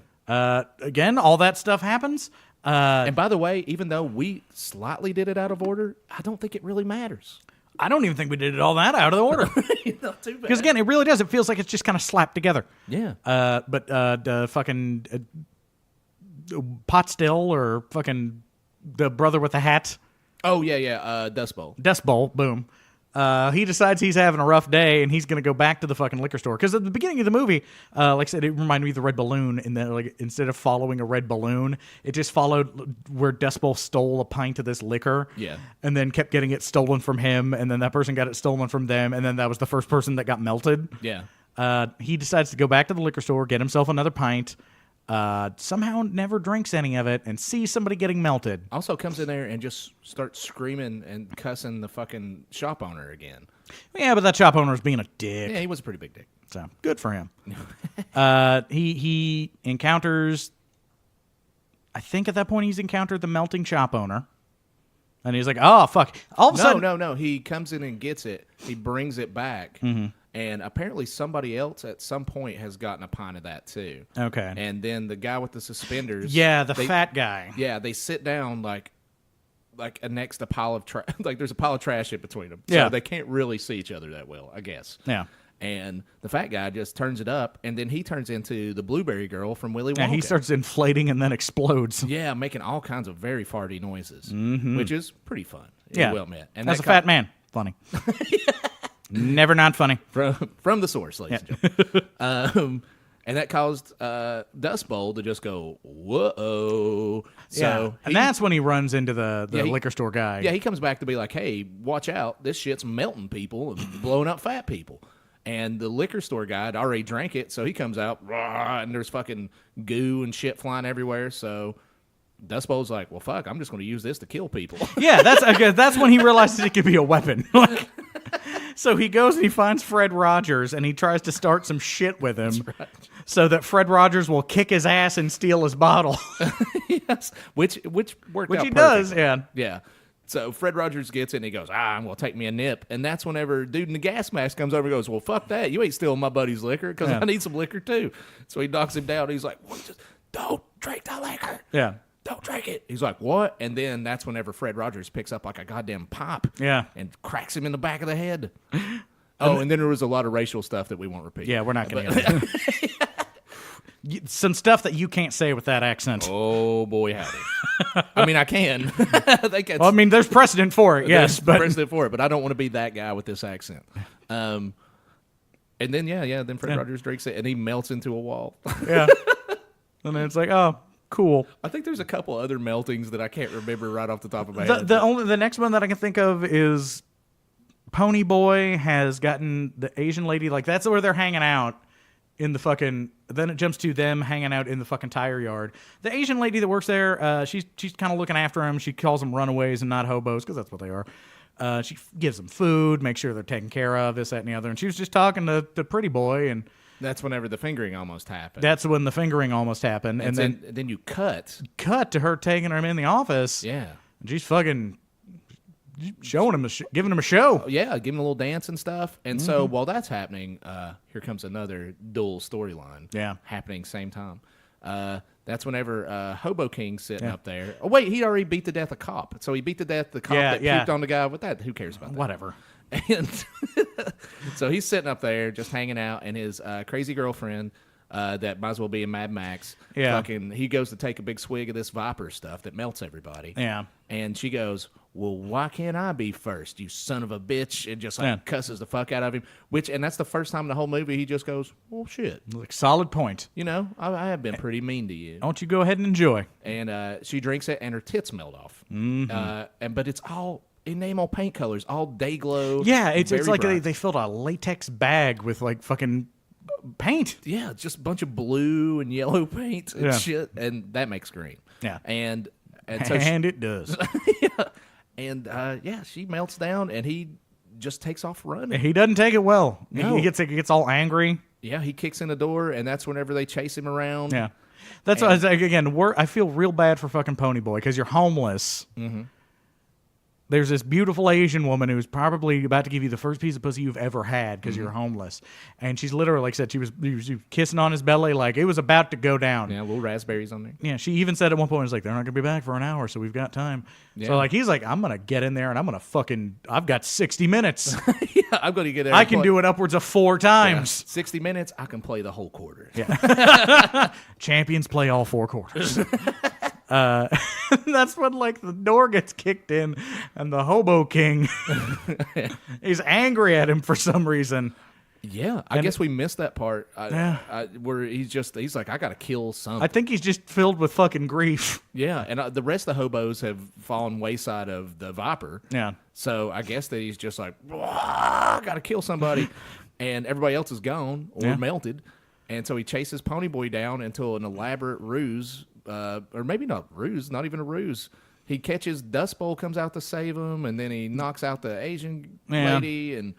[SPEAKER 1] Again, all that stuff happens.
[SPEAKER 3] And by the way, even though we slightly did it out of order, I don't think it really matters.
[SPEAKER 1] I don't even think we did it all that out of the order.
[SPEAKER 3] Not too bad.
[SPEAKER 1] Because again, it really does. It feels like it's just kind of slapped together.
[SPEAKER 3] Yeah.
[SPEAKER 1] But the fucking pot still or fucking the brother with the hat.
[SPEAKER 3] Oh, yeah. Dust Bowl.
[SPEAKER 1] Dust Bowl, boom. He decides he's having a rough day and he's going to go back to the fucking liquor store. Because at the beginning of the movie, like I said, it reminded me of the red balloon. And then, like, instead of following a red balloon, it just followed where Dust Bowl stole a pint of this liquor.
[SPEAKER 3] Yeah.
[SPEAKER 1] And then kept getting it stolen from him. And then that person got it stolen from them. And then that was the first person that got melted.
[SPEAKER 3] Yeah.
[SPEAKER 1] He decides to go back to the liquor store, get himself another pint. Somehow never drinks any of it and sees somebody getting melted.
[SPEAKER 3] Also comes in there and just starts screaming and cussing the fucking shop owner again.
[SPEAKER 1] Yeah, but that shop owner was being a dick.
[SPEAKER 3] Yeah, he was a pretty big dick.
[SPEAKER 1] So good for him. He encounters. I think at that point he's encountered the melting shop owner, and he's like, "Oh fuck!" All of a sudden,
[SPEAKER 3] No. He comes in and gets it. He brings it back, and apparently somebody else at some point has gotten a pint of that too.
[SPEAKER 1] Okay.
[SPEAKER 3] And then the guy with the suspenders.
[SPEAKER 1] Yeah, the fat guy.
[SPEAKER 3] Yeah, they sit down like next a pile of trash. Like there's a pile of trash in between them.
[SPEAKER 1] Yeah.
[SPEAKER 3] So they can't really see each other that well, I guess.
[SPEAKER 1] Yeah.
[SPEAKER 3] And the fat guy just turns it up, and then he turns into the blueberry girl from Willy Wonka.
[SPEAKER 1] And he starts inflating and then explodes.
[SPEAKER 3] Yeah, making all kinds of very farty noises, which is pretty fun.
[SPEAKER 1] Yeah.
[SPEAKER 3] Well met. And
[SPEAKER 1] as a fat man, funny. Never not funny.
[SPEAKER 3] From the source, ladies and gentlemen. And that caused Dust Bowl to just go, whoa. So
[SPEAKER 1] and that's when he runs into the liquor store guy.
[SPEAKER 3] Yeah, he comes back to be like, hey, watch out. This shit's melting people and blowing up fat people. And the liquor store guy had already drank it, so he comes out, rah, and there's fucking goo and shit flying everywhere. So Dust Bowl's like, well, fuck, I'm just going to use this to kill people.
[SPEAKER 1] Yeah, that's when he realizes it could be a weapon. So he goes and he finds Fred Rogers, and he tries to start some shit with him so that Fred Rogers will kick his ass and steal his bottle.
[SPEAKER 3] Yes, which worked out
[SPEAKER 1] Which he
[SPEAKER 3] perfectly.
[SPEAKER 1] does, yeah.
[SPEAKER 3] Yeah. So Fred Rogers gets it, and he goes, I'm going to take me a nip. And that's whenever dude in the gas mask comes over and goes, well, fuck that. You ain't stealing my buddy's liquor because I need some liquor too. So he knocks him down. He's like, well, just don't drink the liquor.
[SPEAKER 1] Yeah.
[SPEAKER 3] Don't drink it. He's like, what? And then that's whenever Fred Rogers picks up like a goddamn pop.
[SPEAKER 1] Yeah.
[SPEAKER 3] And cracks him in the back of the head. And then there was a lot of racial stuff that we won't repeat.
[SPEAKER 1] Yeah, we're not going to get some stuff that you can't say with that accent.
[SPEAKER 3] Oh, boy, howdy. I mean, I can.
[SPEAKER 1] Well, I mean, there's precedent for it, yes.
[SPEAKER 3] There's precedent for it, but I don't want to be that guy with this accent. And then, then Fred Rogers drinks it, and he melts into a wall.
[SPEAKER 1] Yeah. And then it's like, oh, cool.
[SPEAKER 3] I think there's a couple other meltings that I can't remember right off the top of my head.
[SPEAKER 1] The next one that I can think of is Pony Boy has gotten the Asian lady, like that's where they're hanging out in the fucking, then it jumps to them hanging out in the fucking tire yard. The Asian lady that works there, she's kind of looking after them. She calls them runaways and not hobos because that's what they are. She gives them food, makes sure they're taken care of, this, that, and the other. And she was just talking to the pretty boy, and
[SPEAKER 3] that's whenever the fingering almost happened.
[SPEAKER 1] that's when the fingering almost happened. And
[SPEAKER 3] then you cut
[SPEAKER 1] to her taking him in the office.
[SPEAKER 3] Yeah.
[SPEAKER 1] And she's fucking showing him, giving him a show.
[SPEAKER 3] Yeah, give him a little dance and stuff. And so while that's happening, here comes another dual storyline.
[SPEAKER 1] Yeah.
[SPEAKER 3] Happening same time. That's whenever Hobo King's sitting up there. Oh, wait, he already beat to death a cop. So he beat to death the cop that puked on the guy with that. Who cares about that?
[SPEAKER 1] Whatever.
[SPEAKER 3] And so he's sitting up there just hanging out, and his crazy girlfriend that might as well be in Mad Max.
[SPEAKER 1] Yeah.
[SPEAKER 3] Fucking, he goes to take a big swig of this Viper stuff that melts everybody.
[SPEAKER 1] Yeah.
[SPEAKER 3] And she goes, well, why can't I be first, you son of a bitch? And just like cusses the fuck out of him. And that's the first time in the whole movie he just goes, well, shit.
[SPEAKER 1] Like, solid point.
[SPEAKER 3] You know, I have been pretty mean to you.
[SPEAKER 1] Why don't you go ahead and enjoy?
[SPEAKER 3] And she drinks it, and her tits melt off. But it's all enamel paint colors, all day glow.
[SPEAKER 1] Yeah, it's like
[SPEAKER 3] bright.
[SPEAKER 1] they filled a latex bag with like fucking paint.
[SPEAKER 3] Yeah, just a bunch of blue and yellow paint and shit, and that makes green.
[SPEAKER 1] Yeah.
[SPEAKER 3] And so
[SPEAKER 1] it does.
[SPEAKER 3] And she melts down, and he just takes off running.
[SPEAKER 1] He doesn't take it well.
[SPEAKER 3] No.
[SPEAKER 1] He gets all angry.
[SPEAKER 3] Yeah, he kicks in the door, and that's whenever they chase him around.
[SPEAKER 1] Yeah, that's why I was like, again. I feel real bad for fucking Pony Boy because you're homeless. there's this beautiful Asian woman who's probably about to give you the first piece of pussy you've ever had because you're homeless. And she's literally, like I said, she was kissing on his belly like it was about to go down.
[SPEAKER 3] Yeah, little raspberries on there.
[SPEAKER 1] Yeah, she even said at one point, it's like, they're not going to be back for an hour, so we've got time.
[SPEAKER 3] Yeah.
[SPEAKER 1] So, like, he's like, I'm going to get in there and I'm going to I've got 60 minutes.
[SPEAKER 3] Yeah, I'm going to get there.
[SPEAKER 1] I can do it upwards of 4 times.
[SPEAKER 3] 60 minutes, I can play the whole quarter.
[SPEAKER 1] Yeah. Champions play all 4 quarters. That's when like the door gets kicked in and the hobo king is angry at him for some reason.
[SPEAKER 3] Yeah, I guess we missed that part. Where he's like, I got to kill something.
[SPEAKER 1] I think he's just filled with fucking grief.
[SPEAKER 3] Yeah, and the rest of the hobos have fallen wayside of the Viper.
[SPEAKER 1] Yeah.
[SPEAKER 3] So I guess that he's just like, I got to kill somebody. And everybody else is gone or melted. And so he chases Ponyboy down until an elaborate ruse, or maybe not ruse, not even a ruse. He catches Dust Bowl, comes out to save him, and then he knocks out the Asian lady, and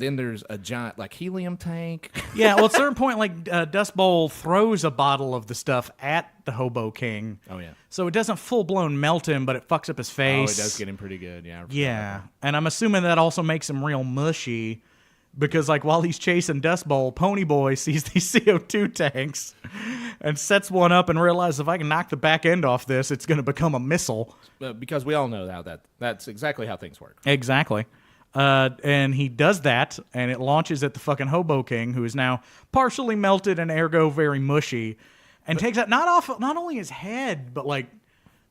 [SPEAKER 3] then there's a giant like helium tank.
[SPEAKER 1] Yeah, well, at a certain point, like Dust Bowl throws a bottle of the stuff at the Hobo King.
[SPEAKER 3] Oh yeah.
[SPEAKER 1] So it doesn't full blown melt him, but it fucks up his face.
[SPEAKER 3] Oh, it does get him pretty good. Yeah.
[SPEAKER 1] Yeah, and I'm assuming that also makes him real mushy. Because, like, while he's chasing Dust Bowl, Ponyboy sees these CO2 tanks and sets one up and realizes if I can knock the back end off this, it's going to become a missile.
[SPEAKER 3] Because we all know how that's exactly how things work.
[SPEAKER 1] Exactly. And he does that, and it launches at the fucking Hobo King, who is now partially melted and ergo very mushy, and takes out not only his head, but, like,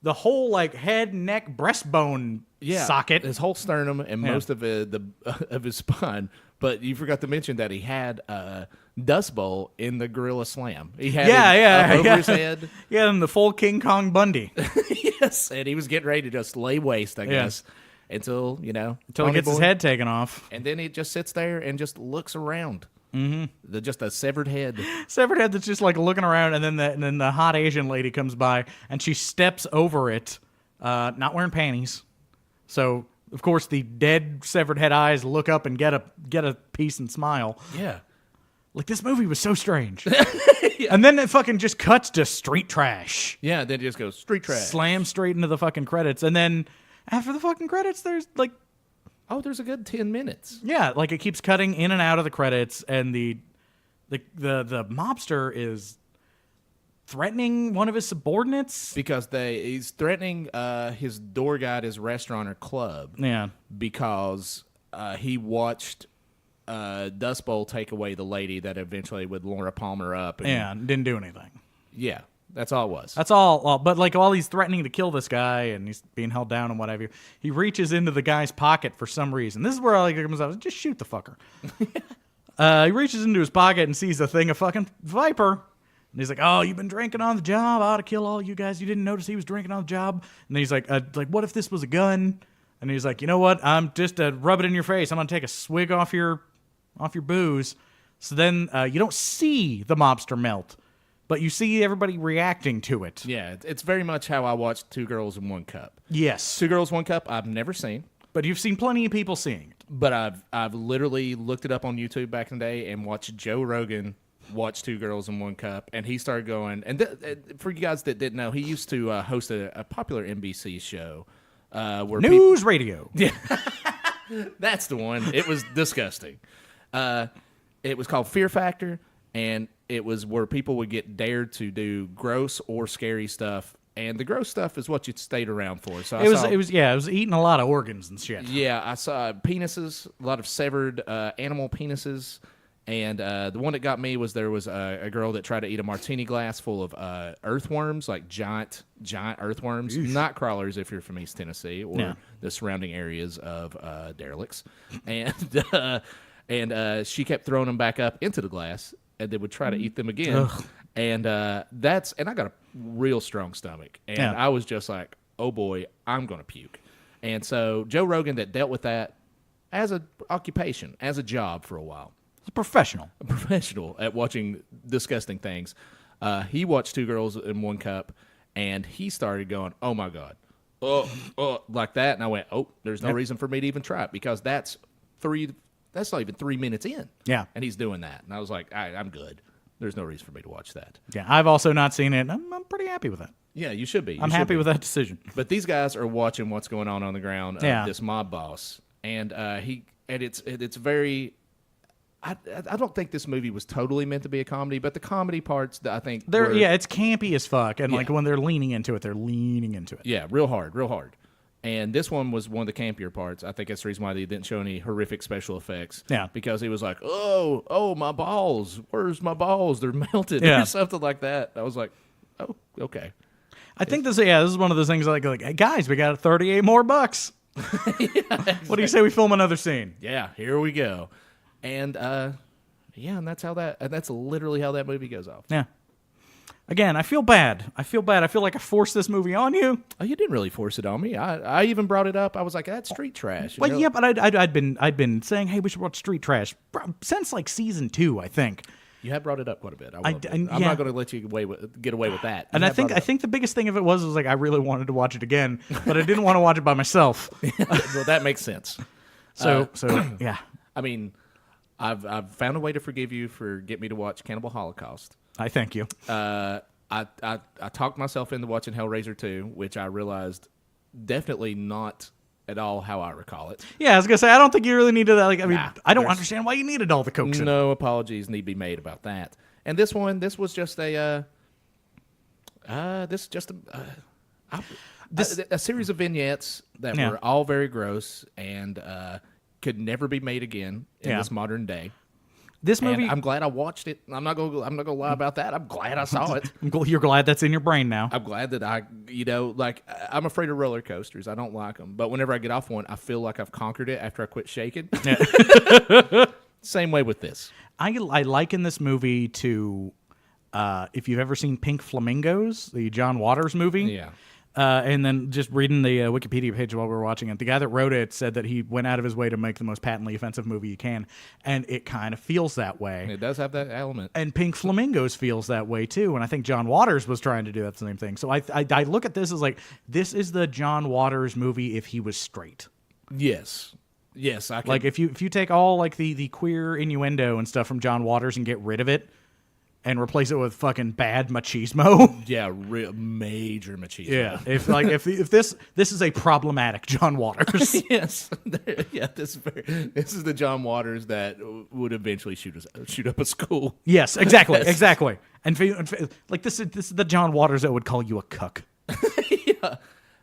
[SPEAKER 1] the whole, like, head, neck, breastbone socket.
[SPEAKER 3] His whole sternum and most of of his spine. But you forgot to mention that he had Dust Bowl in the Gorilla Slam. He had him over his head.
[SPEAKER 1] Yeah, and the full King Kong Bundy.
[SPEAKER 3] Yes, and he was getting ready to just lay waste, I guess, until he
[SPEAKER 1] gets his head taken off.
[SPEAKER 3] And then he just sits there and just looks around. Mm-hmm. Just a severed head.
[SPEAKER 1] Severed head that's just like looking around, and then the hot Asian lady comes by, and she steps over it, not wearing panties. So... Of course, the dead, severed head eyes look up and get a piece and smile.
[SPEAKER 3] Yeah.
[SPEAKER 1] Like, this movie was so strange. And then it fucking just cuts to street trash.
[SPEAKER 3] Yeah, then it just goes street trash.
[SPEAKER 1] Slam straight into the fucking credits. And then after the fucking credits, there's like...
[SPEAKER 3] Oh, there's a good 10 minutes.
[SPEAKER 1] Yeah, like it keeps cutting in and out of the credits, and the mobster is... threatening one of his subordinates
[SPEAKER 3] because he's threatening his door guy at his restaurant or club.
[SPEAKER 1] Yeah,
[SPEAKER 3] because he watched Dust Bowl take away the lady that eventually would Laura Palmer up.
[SPEAKER 1] And didn't do anything.
[SPEAKER 3] Yeah, that's all it was.
[SPEAKER 1] That's all. But like while he's threatening to kill this guy and he's being held down and whatever, he reaches into the guy's pocket for some reason. This is where it comes out. Just shoot the fucker. He reaches into his pocket and sees a thing of fucking Viper. And he's like, oh, you've been drinking on the job. I ought to kill all you guys. You didn't notice he was drinking on the job. And he's like, what if this was a gun? And he's like, you know what? I'm just rub it in your face. I'm going to take a swig off your booze. So then you don't see the mobster melt, but you see everybody reacting to it.
[SPEAKER 3] Yeah, it's very much how I watched Two Girls in One Cup.
[SPEAKER 1] Yes.
[SPEAKER 3] Two Girls, One Cup, I've never seen.
[SPEAKER 1] But you've seen plenty of people seeing it.
[SPEAKER 3] But I've literally looked it up on YouTube back in the day and watched Joe Rogan watch Two Girls in One Cup, and he started going. And for you guys that didn't know, he used to host a popular NBC show where
[SPEAKER 1] News Radio.
[SPEAKER 3] Yeah, that's the one. It was disgusting. It was called Fear Factor, and it was where people would get dared to do gross or scary stuff. And the gross stuff is what you stayed around for. So it
[SPEAKER 1] was eating a lot of organs and shit.
[SPEAKER 3] Yeah, I saw penises, a lot of severed animal penises. And the one that got me was there was a girl that tried to eat a martini glass full of earthworms, like giant earthworms, not crawlers if you're from East Tennessee or the surrounding areas of derelicts. And she kept throwing them back up into the glass, and they would try to eat them again. Ugh. And I got a real strong stomach, and I was just like, oh boy, I'm gonna puke. And so Joe Rogan, that dealt with that as an occupation, as a job for a while.
[SPEAKER 1] A professional
[SPEAKER 3] at watching disgusting things. He watched Two Girls in One Cup, and he started going, oh, my God, like that. And I went, oh, there's no reason for me to even try it because that's not even 3 minutes in.
[SPEAKER 1] Yeah.
[SPEAKER 3] And he's doing that. And I was like, I'm good. there's no reason for me to watch that.
[SPEAKER 1] Yeah, I've also not seen it. I'm pretty happy with that.
[SPEAKER 3] Yeah, you should be.
[SPEAKER 1] I'm happy with that decision.
[SPEAKER 3] But these guys are watching what's going on the ground.
[SPEAKER 1] Yeah.
[SPEAKER 3] This mob boss, and it's very. I don't think this movie was totally meant to be a comedy, but the comedy parts that I think
[SPEAKER 1] it's campy as fuck, and like
[SPEAKER 3] Yeah.
[SPEAKER 1] when they're leaning into it, they're leaning into it.
[SPEAKER 3] Yeah, real hard. And this one was one of the campier parts. I think that's the reason why they didn't show any horrific special effects.
[SPEAKER 1] Yeah.
[SPEAKER 3] Because he was like, oh, my balls. Where's my balls? They're melted.
[SPEAKER 1] Yeah.
[SPEAKER 3] Or something like that. I was like, oh, okay.
[SPEAKER 1] I think this is one of those things like hey, guys, we got 38 more bucks. What do you say we film another scene?
[SPEAKER 3] Yeah, here we go. And, and that's literally how that movie goes off.
[SPEAKER 1] Yeah. Again, I feel bad. I feel like I forced this movie on you.
[SPEAKER 3] Oh, you didn't really force it on me. I even brought it up. I was like, that's street trash.
[SPEAKER 1] Well, yeah, but I'd been saying, hey, we should watch Street Trash since like season 2, I think.
[SPEAKER 3] You have brought it up quite a bit. I'm
[SPEAKER 1] yeah.
[SPEAKER 3] not going to let you get away with that.
[SPEAKER 1] And I think the biggest thing of it was like I really wanted to watch it again, but I didn't want to watch it by myself.
[SPEAKER 3] Well, that makes sense.
[SPEAKER 1] So yeah.
[SPEAKER 3] I mean, I've found a way to forgive you for getting me to watch Cannibal Holocaust.
[SPEAKER 1] I thank you.
[SPEAKER 3] I talked myself into watching Hellraiser 2, which I realized definitely not at all how I recall it.
[SPEAKER 1] Yeah, I was gonna say I don't think you really needed that. Like, I mean,
[SPEAKER 3] Nah,
[SPEAKER 1] I don't understand why you needed all the coke.
[SPEAKER 3] No apologies need to be made about that. And this was just a series of vignettes that were all very gross and could never be made again in this modern day.
[SPEAKER 1] This movie,
[SPEAKER 3] and I'm glad I watched it. I'm not gonna lie about that. I'm glad I saw it.
[SPEAKER 1] You're glad that's in your brain now.
[SPEAKER 3] I'm glad that I'm afraid of roller coasters. I don't like them. But whenever I get off one, I feel like I've conquered it after I quit shaking.
[SPEAKER 1] Yeah.
[SPEAKER 3] Same way with this.
[SPEAKER 1] I liken this movie to if you've ever seen Pink Flamingos, the John Waters movie.
[SPEAKER 3] Yeah.
[SPEAKER 1] And then just reading the Wikipedia page while we were watching it, the guy that wrote it said that he went out of his way to make the most patently offensive movie you can, and it kind of feels that way.
[SPEAKER 3] It does have that element.
[SPEAKER 1] And Pink Flamingos feels that way too, and I think John Waters was trying to do that same thing. So I look at this as like, this is the John Waters movie if he was straight.
[SPEAKER 3] Yes, I can.
[SPEAKER 1] Like if you take all like the queer innuendo and stuff from John Waters and get rid of it, and replace it with fucking bad machismo.
[SPEAKER 3] Yeah, major machismo.
[SPEAKER 1] Yeah, if this is a problematic John Waters.
[SPEAKER 3] Yes, yeah. This is the John Waters that would eventually shoot up a school.
[SPEAKER 1] Yes, exactly. And like this is the John Waters that would call you a cuck.
[SPEAKER 3] Yeah,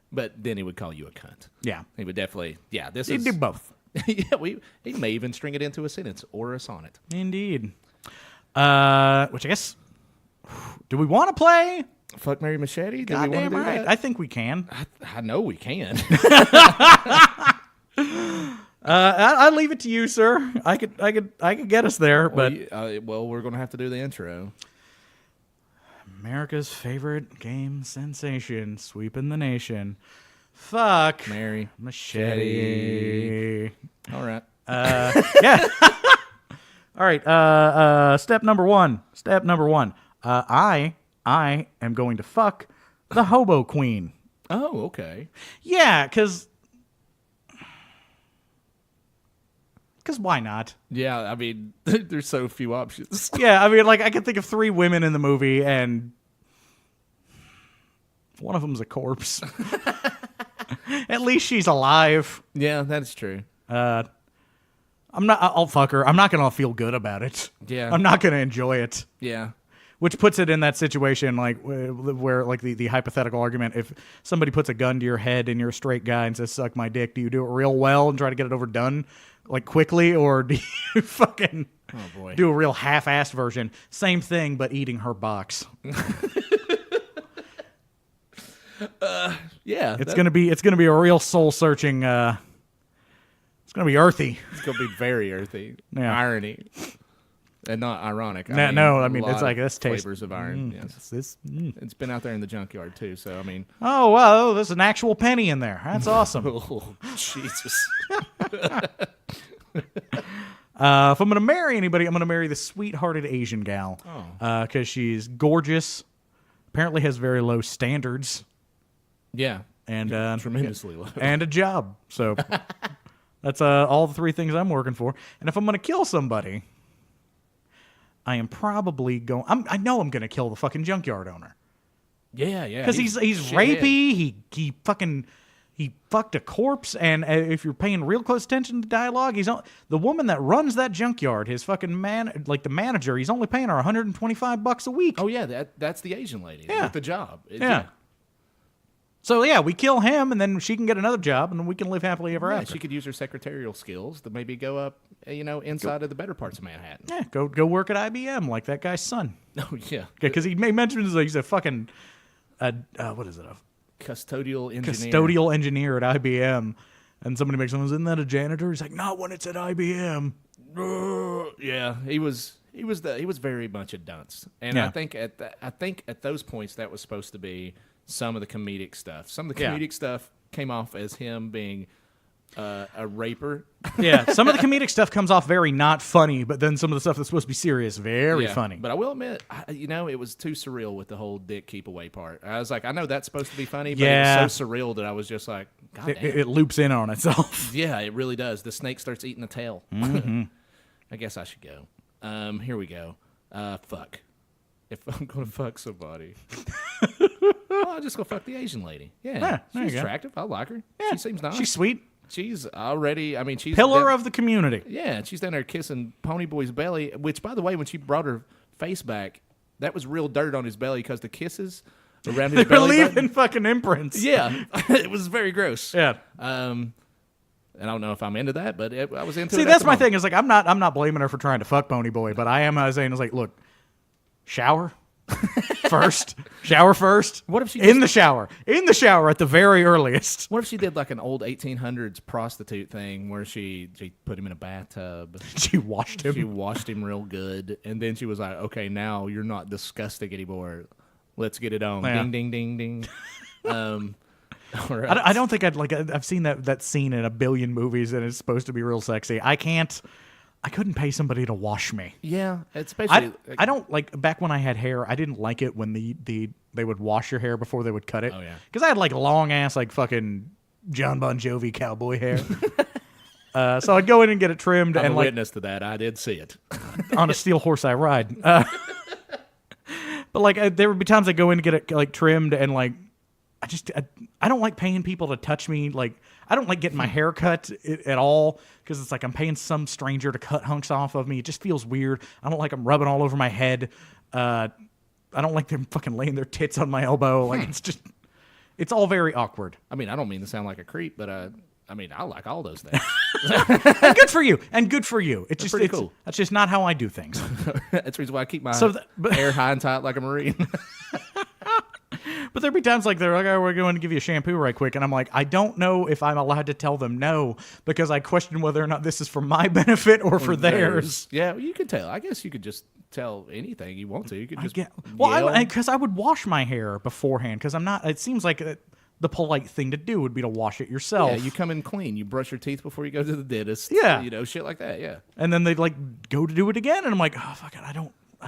[SPEAKER 3] but then he would call you a cunt.
[SPEAKER 1] Yeah,
[SPEAKER 3] he would definitely. Yeah,
[SPEAKER 1] he'd do both.
[SPEAKER 3] Yeah, he may even string it into a sentence or a sonnet.
[SPEAKER 1] Indeed. Which I guess, do we want to play?
[SPEAKER 3] Fuck, Marry, Machete?
[SPEAKER 1] Goddamn right. I think we can.
[SPEAKER 3] I know we can.
[SPEAKER 1] I leave it to you, sir. I could get us there, but
[SPEAKER 3] we're gonna have to do the intro.
[SPEAKER 1] America's favorite game sensation, sweeping the nation. Fuck,
[SPEAKER 3] Marry,
[SPEAKER 1] Machete.
[SPEAKER 3] All right.
[SPEAKER 1] Yeah. All right. Step number one. I am going to fuck the hobo queen.
[SPEAKER 3] Oh, okay.
[SPEAKER 1] Yeah, because why not?
[SPEAKER 3] Yeah, I mean, there's so few options.
[SPEAKER 1] Yeah, I mean, like I can think of 3 women in the movie, and one of them's a corpse. At least she's alive.
[SPEAKER 3] Yeah, that's true.
[SPEAKER 1] I'll fuck her. I'm not going to feel good about it.
[SPEAKER 3] Yeah.
[SPEAKER 1] I'm not going to enjoy it.
[SPEAKER 3] Yeah.
[SPEAKER 1] Which puts it in that situation like where like the hypothetical argument, if somebody puts a gun to your head and you're a straight guy and says, suck my dick, do you do it real well and try to get it overdone like quickly, or do you fucking do a real half-assed version? Same thing, but eating her box.
[SPEAKER 3] Yeah.
[SPEAKER 1] It's gonna be a real soul-searching it's going to be earthy.
[SPEAKER 3] It's going to be very earthy.
[SPEAKER 1] Yeah.
[SPEAKER 3] Irony. And not ironic.
[SPEAKER 1] I mean, it's like this taste.
[SPEAKER 3] Flavors of iron. Yes. It's been out there in the junkyard, too, so, I mean.
[SPEAKER 1] Oh, wow. There's an actual penny in there. That's awesome.
[SPEAKER 3] Oh, Jesus.
[SPEAKER 1] If I'm going to marry anybody, I'm going to marry the sweet-hearted Asian gal.
[SPEAKER 3] Oh.
[SPEAKER 1] Because she's gorgeous, apparently has very low standards.
[SPEAKER 3] Yeah.
[SPEAKER 1] And
[SPEAKER 3] tremendously low.
[SPEAKER 1] And a job. So... That's all the 3 things I'm working for. And if I'm going to kill somebody, I am probably going. I know I'm going to kill the fucking junkyard owner.
[SPEAKER 3] Yeah.
[SPEAKER 1] Because he's rapey. He fucked a corpse, and if you're paying real close attention to dialogue, the woman that runs that junkyard, his fucking the manager, he's only paying her $125 a week.
[SPEAKER 3] Oh yeah, that's the Asian lady with the job.
[SPEAKER 1] Yeah. So yeah, we kill him, and then she can get another job, and we can live happily ever after.
[SPEAKER 3] She could use her secretarial skills to maybe go up, inside of the better parts of Manhattan.
[SPEAKER 1] Yeah, go work at IBM like that guy's son.
[SPEAKER 3] Oh yeah,
[SPEAKER 1] because he mentions he's a fucking what is it? A
[SPEAKER 3] custodial engineer.
[SPEAKER 1] Custodial engineer at IBM, and somebody makes him, isn't that a janitor? He's like, not when it's at IBM.
[SPEAKER 3] Yeah, he was very much a dunce, and I think at those points that was supposed to be some of the comedic stuff. Some of the comedic stuff came off as him being a raper.
[SPEAKER 1] Yeah, some of the comedic stuff comes off very not funny, but then some of the stuff that's supposed to be serious, very funny.
[SPEAKER 3] But I will admit, it was too surreal with the whole dick keep away part. I was like, I know that's supposed to be funny, but it was so surreal that I was just like, God damn.
[SPEAKER 1] It loops in on itself.
[SPEAKER 3] Yeah, it really does. The snake starts eating the tail.
[SPEAKER 1] Mm-hmm.
[SPEAKER 3] I guess I should go. Here we go. Fuck. If I'm going to fuck somebody, I'll just go fuck the Asian lady. Yeah, she's attractive. I like her. Yeah, she seems nice.
[SPEAKER 1] She's sweet.
[SPEAKER 3] She's already, she's...
[SPEAKER 1] Pillar of the community.
[SPEAKER 3] Yeah, and she's down there kissing Ponyboy's belly, which, by the way, when she brought her face back, that was real dirt on his belly because the kisses around his belly
[SPEAKER 1] They were leaving fucking imprints.
[SPEAKER 3] Yeah, it was very gross.
[SPEAKER 1] Yeah.
[SPEAKER 3] And I don't know if I'm into that, but I was into it.
[SPEAKER 1] See, that's my thing. Is like I'm not blaming her for trying to fuck Ponyboy, but I am saying, it's like, look, shower first. Shower first.
[SPEAKER 3] What if she
[SPEAKER 1] in the shower at the very earliest?
[SPEAKER 3] What if she did like an old 1800s prostitute thing where she put him in a bathtub?
[SPEAKER 1] She washed him.
[SPEAKER 3] She washed him real good, and then she was like, "Okay, now you're not disgusting anymore. Let's get it on."
[SPEAKER 1] Yeah.
[SPEAKER 3] Ding, ding, ding, ding.
[SPEAKER 1] I don't think I've seen that scene in a billion movies, and it's supposed to be real sexy. I couldn't pay somebody to wash me.
[SPEAKER 3] Yeah, especially
[SPEAKER 1] I don't like back when I had hair. I didn't like it when they would wash your hair before they would cut it.
[SPEAKER 3] Oh yeah,
[SPEAKER 1] because I had like long ass like fucking John Bon Jovi cowboy hair. So I'd go in and get it trimmed.
[SPEAKER 3] I'm
[SPEAKER 1] and
[SPEAKER 3] a
[SPEAKER 1] like,
[SPEAKER 3] witness to that. I did see it.
[SPEAKER 1] On a steel horse I ride. But like there would be times I go in to get it like trimmed, and like I don't like paying people to touch me. Like I don't like getting my hair cut at all because it's like I'm paying some stranger to cut hunks off of me. It just feels weird. I don't like them rubbing all over my head. I don't like them fucking laying their tits on my elbow. Like it's all very awkward.
[SPEAKER 3] I mean, I don't mean to sound like a creep, but I like all those things.
[SPEAKER 1] And good for you. And good for you. It's
[SPEAKER 3] pretty cool.
[SPEAKER 1] That's just not how I do things.
[SPEAKER 3] That's the reason why I keep my hair high and tight like a Marine.
[SPEAKER 1] But there'd be times like they're like, oh, we're going to give you a shampoo right quick. And I'm like, I don't know if I'm allowed to tell them no because I question whether or not this is for my benefit or for theirs.
[SPEAKER 3] Yeah, you could tell. I guess you could just tell anything you want to. You could just
[SPEAKER 1] because I would wash my hair beforehand because I'm not. It seems like the polite thing to do would be to wash it yourself.
[SPEAKER 3] Yeah, you come in clean. You brush your teeth before you go to the dentist.
[SPEAKER 1] Yeah.
[SPEAKER 3] Shit like that, yeah.
[SPEAKER 1] And then they'd like go to do it again. And I'm like, oh, fuck it. I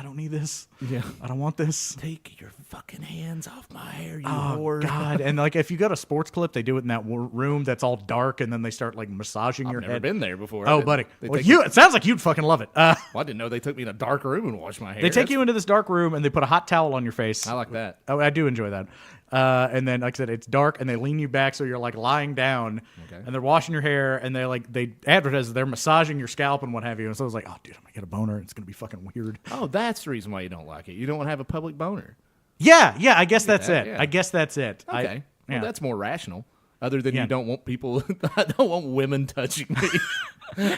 [SPEAKER 1] don't need this.
[SPEAKER 3] Yeah.
[SPEAKER 1] I don't want this.
[SPEAKER 3] Take your fucking hands off my hair, you
[SPEAKER 1] oh,
[SPEAKER 3] whore.
[SPEAKER 1] God. And like if you go to Sports Clip, they do it in that room that's all dark, and then they start like massaging your
[SPEAKER 3] I've
[SPEAKER 1] head.
[SPEAKER 3] never been there before.
[SPEAKER 1] Oh, buddy. Well, it sounds like you'd fucking love it.
[SPEAKER 3] Well, I didn't know they took me in a dark room and washed my hair.
[SPEAKER 1] They take you into this dark room, and they put a hot towel on your face.
[SPEAKER 3] I like that.
[SPEAKER 1] Oh, I do enjoy that. And then, like I said, it's dark, and they lean you back so you're like lying down, and they're washing your hair, and they advertise they're massaging your scalp and what have you. And so I was like, oh, dude, I'm gonna get a boner. It's gonna be fucking weird.
[SPEAKER 3] Oh, that's the reason why you don't like it. You don't want to have a public boner.
[SPEAKER 1] Yeah. I guess that's it.
[SPEAKER 3] Yeah.
[SPEAKER 1] I guess that's it.
[SPEAKER 3] Okay. Well, that's more rational. Other than you don't want people, I don't want women touching me.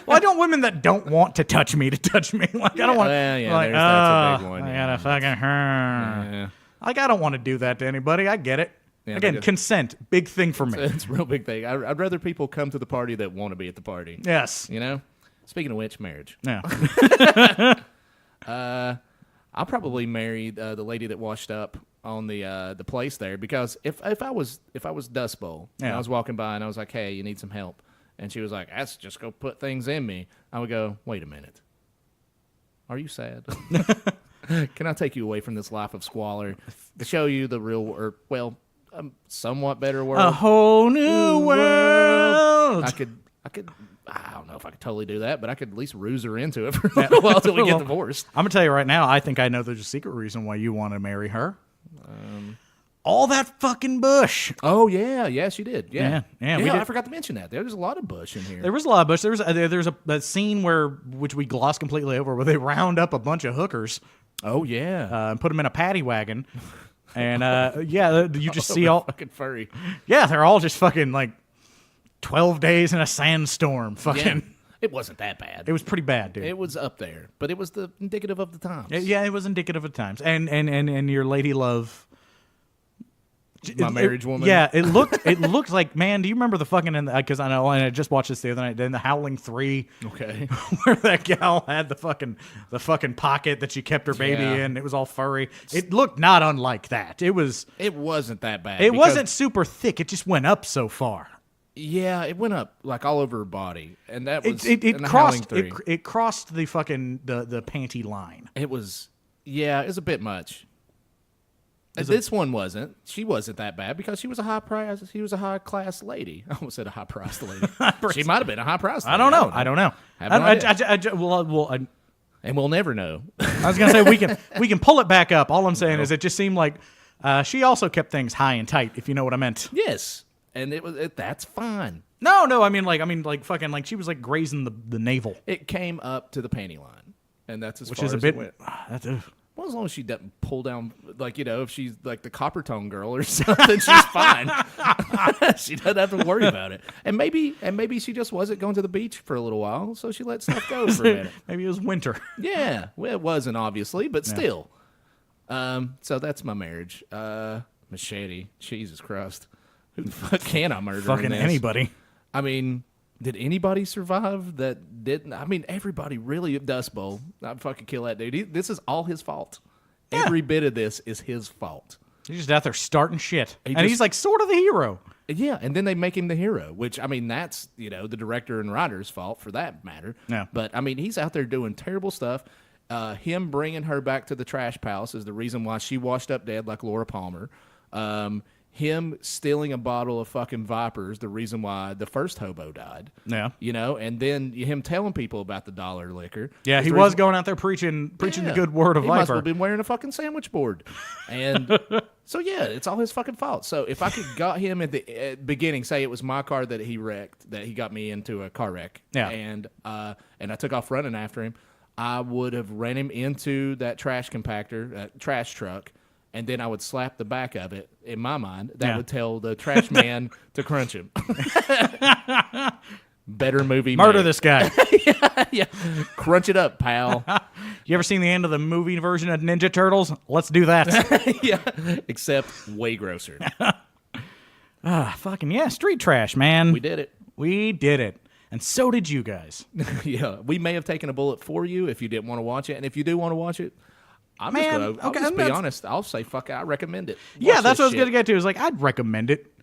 [SPEAKER 1] Well, I don't women that don't want to touch me to touch me. Like I don't want. Like,
[SPEAKER 3] that's a big one.
[SPEAKER 1] I gotta fucking her.
[SPEAKER 3] Yeah.
[SPEAKER 1] Like I don't want to do that to anybody. I get it.
[SPEAKER 3] Yeah,
[SPEAKER 1] again, consent, big thing for me.
[SPEAKER 3] It's a real big thing. I'd rather people come to the party that want to be at the party.
[SPEAKER 1] Yes.
[SPEAKER 3] Speaking of which, marriage.
[SPEAKER 1] Yeah.
[SPEAKER 3] I'll probably marry the lady that washed up on the place there because if I was Dust Bowl and I was walking by and I was like, hey, you need some help, and she was like, let's just go put things in me, I would go, wait a minute, are you sad? Can I take you away from this life of squalor to show you the real, somewhat better world?
[SPEAKER 1] A whole new world.
[SPEAKER 3] I could I don't know if I could totally do that, but I could at least ruse her into it for a little while until we get divorced.
[SPEAKER 1] I'm gonna tell you right now. I think I know there's a secret reason why you want to marry her. All that fucking bush.
[SPEAKER 3] Oh yeah, she did. Yeah.
[SPEAKER 1] I
[SPEAKER 3] forgot to mention that. There was a lot of bush in here.
[SPEAKER 1] There was a lot of bush. There's a scene which we glossed completely over, where they round up a bunch of hookers.
[SPEAKER 3] Oh yeah,
[SPEAKER 1] and put them in a paddy wagon, and you just see all
[SPEAKER 3] fucking furry.
[SPEAKER 1] Yeah, they're all just fucking like 12 days in a sandstorm. Fucking.
[SPEAKER 3] Yeah. It wasn't that bad.
[SPEAKER 1] It was pretty bad, dude.
[SPEAKER 3] It was up there, but it was indicative of the times.
[SPEAKER 1] Yeah, it was indicative of the times, and your lady love.
[SPEAKER 3] My marriage woman.
[SPEAKER 1] Yeah, it looked like, man. Do you remember the fucking? Because I know, and I just watched this the other night. Then the Howling 3.
[SPEAKER 3] Okay.
[SPEAKER 1] Where that gal had the fucking pocket that she kept her baby in. It was all furry. It looked not unlike that. It
[SPEAKER 3] wasn't that bad.
[SPEAKER 1] It wasn't super thick. It just went up so far.
[SPEAKER 3] Yeah, it went up like all over her body, and that was
[SPEAKER 1] it crossed it crossed the fucking the panty line.
[SPEAKER 3] It was a bit much. This one wasn't. She wasn't that bad because she was a high class lady. I almost said a high priced lady. She might have been a high priced lady.
[SPEAKER 1] I don't know.
[SPEAKER 3] And we'll never know.
[SPEAKER 1] I was gonna say we can pull it back up. All I'm saying is it just seemed like she also kept things high and tight, if you know what I meant.
[SPEAKER 3] Yes, and that's fine.
[SPEAKER 1] No, I mean like fucking like she was like grazing the navel.
[SPEAKER 3] It came up to the panty line, and that's
[SPEAKER 1] which is a bit.
[SPEAKER 3] Well, as long as she doesn't pull down, like, if she's like the copper tone girl or something, she's fine. She doesn't have to worry about it. And maybe she just wasn't going to the beach for a little while, so she let stuff go for a minute.
[SPEAKER 1] Maybe it was winter.
[SPEAKER 3] Yeah, well, it wasn't obviously, but still. So that's my marriage. Machete, Jesus Christ, who the fuck can I murder?
[SPEAKER 1] Fucking anybody.
[SPEAKER 3] I mean. Did anybody survive that didn't? I mean, everybody really at Dust Bowl. I'd fucking kill that dude. This is all his fault. Yeah. Every bit of this is his fault.
[SPEAKER 1] He's just out there starting shit. He's like sort of the hero.
[SPEAKER 3] Yeah, and then they make him the hero, which, I mean, that's, the director and writer's fault for that matter.
[SPEAKER 1] Yeah.
[SPEAKER 3] But, I mean, he's out there doing terrible stuff. Him bringing her back to the trash palace is the reason why she washed up dead like Laura Palmer. Him stealing a bottle of fucking Vipers, the reason why the first hobo died.
[SPEAKER 1] Yeah.
[SPEAKER 3] And then him telling people about the dollar liquor.
[SPEAKER 1] Yeah, he was going out there preaching the good word of
[SPEAKER 3] Viper. He must have been wearing a fucking sandwich board. And so, yeah, it's all his fucking fault. So if I could got him at the beginning, say it was my car that he wrecked, that he got me into a car wreck, and I took off running after him, I would have ran him into that trash compactor, trash truck, and then I would slap the back of it, in my mind. That would tell the trash man to crunch him. Better movie.
[SPEAKER 1] Murder this guy.
[SPEAKER 3] Yeah. Crunch it up, pal.
[SPEAKER 1] You ever seen the end of the movie version of Ninja Turtles? Let's do that.
[SPEAKER 3] Yeah. Except way grosser.
[SPEAKER 1] Fucking yeah, street trash, man.
[SPEAKER 3] We did it.
[SPEAKER 1] We did it. And so did you guys.
[SPEAKER 3] Yeah. We may have taken a bullet for you if you didn't want to watch it. And if you do want to watch it, I'll just be honest. I'll say, fuck it, I recommend it.
[SPEAKER 1] Yeah, that's what I was going to get to. Is like, I'd recommend it.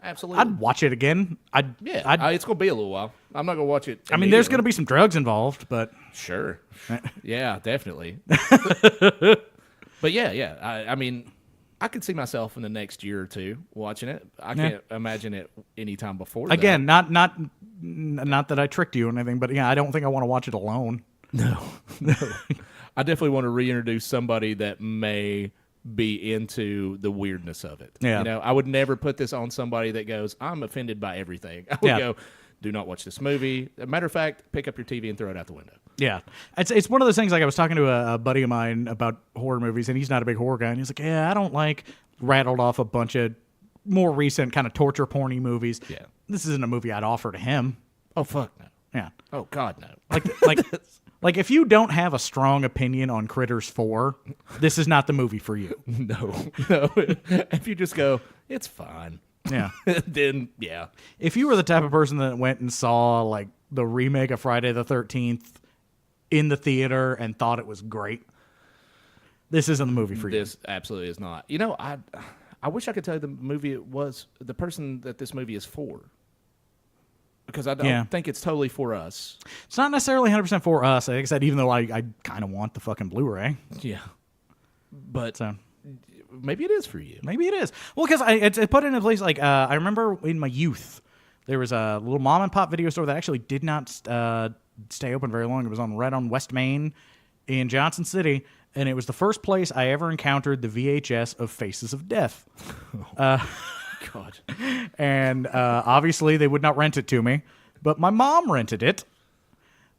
[SPEAKER 3] Absolutely.
[SPEAKER 1] I'd watch it again.
[SPEAKER 3] It's going to be a little while. I'm not going to watch it.
[SPEAKER 1] I mean, there's going to be some drugs involved, but.
[SPEAKER 3] Sure. Yeah, definitely. But yeah. I mean, I could see myself in the next year or two watching it. I can't imagine it any time before that.
[SPEAKER 1] Again, not that I tricked you or anything, but yeah, I don't think I want to watch it alone.
[SPEAKER 3] No. I definitely want to reintroduce somebody that may be into the weirdness of it.
[SPEAKER 1] Yeah.
[SPEAKER 3] I would never put this on somebody that goes, I'm offended by everything. I would go, do not watch this movie. As a matter of fact, pick up your TV and throw it out the window.
[SPEAKER 1] Yeah. It's one of those things, like I was talking to a buddy of mine about horror movies, and he's not a big horror guy, and he's like, yeah, I don't like, rattled off a bunch of more recent kind of torture porny movies.
[SPEAKER 3] Yeah.
[SPEAKER 1] This isn't a movie I'd offer to him.
[SPEAKER 3] Oh, fuck no.
[SPEAKER 1] Yeah.
[SPEAKER 3] Oh, God, no.
[SPEAKER 1] Like if you don't have a strong opinion on Critters 4, this is not the movie for you.
[SPEAKER 3] No. If you just go, it's fine.
[SPEAKER 1] Yeah.
[SPEAKER 3] Then, yeah.
[SPEAKER 1] If you were the type of person that went and saw like the remake of Friday the 13th in the theater and thought it was great, this isn't the movie for you.
[SPEAKER 3] This absolutely is not. I wish I could tell you the movie it was, the person that this movie is for. Because I don't think it's totally for us.
[SPEAKER 1] It's not necessarily 100% for us. Like I said, even though I kind of want the fucking Blu-ray.
[SPEAKER 3] Yeah. But maybe it is for you.
[SPEAKER 1] Maybe it is. Well, because it's put in a place like, I remember in my youth There was a little mom and pop video store that actually did not stay open very long. It was right on West Main in Johnson City, and it was the first place I ever encountered the VHS of Faces of Death.
[SPEAKER 3] God.
[SPEAKER 1] And obviously they would not rent it to me, but my mom rented it.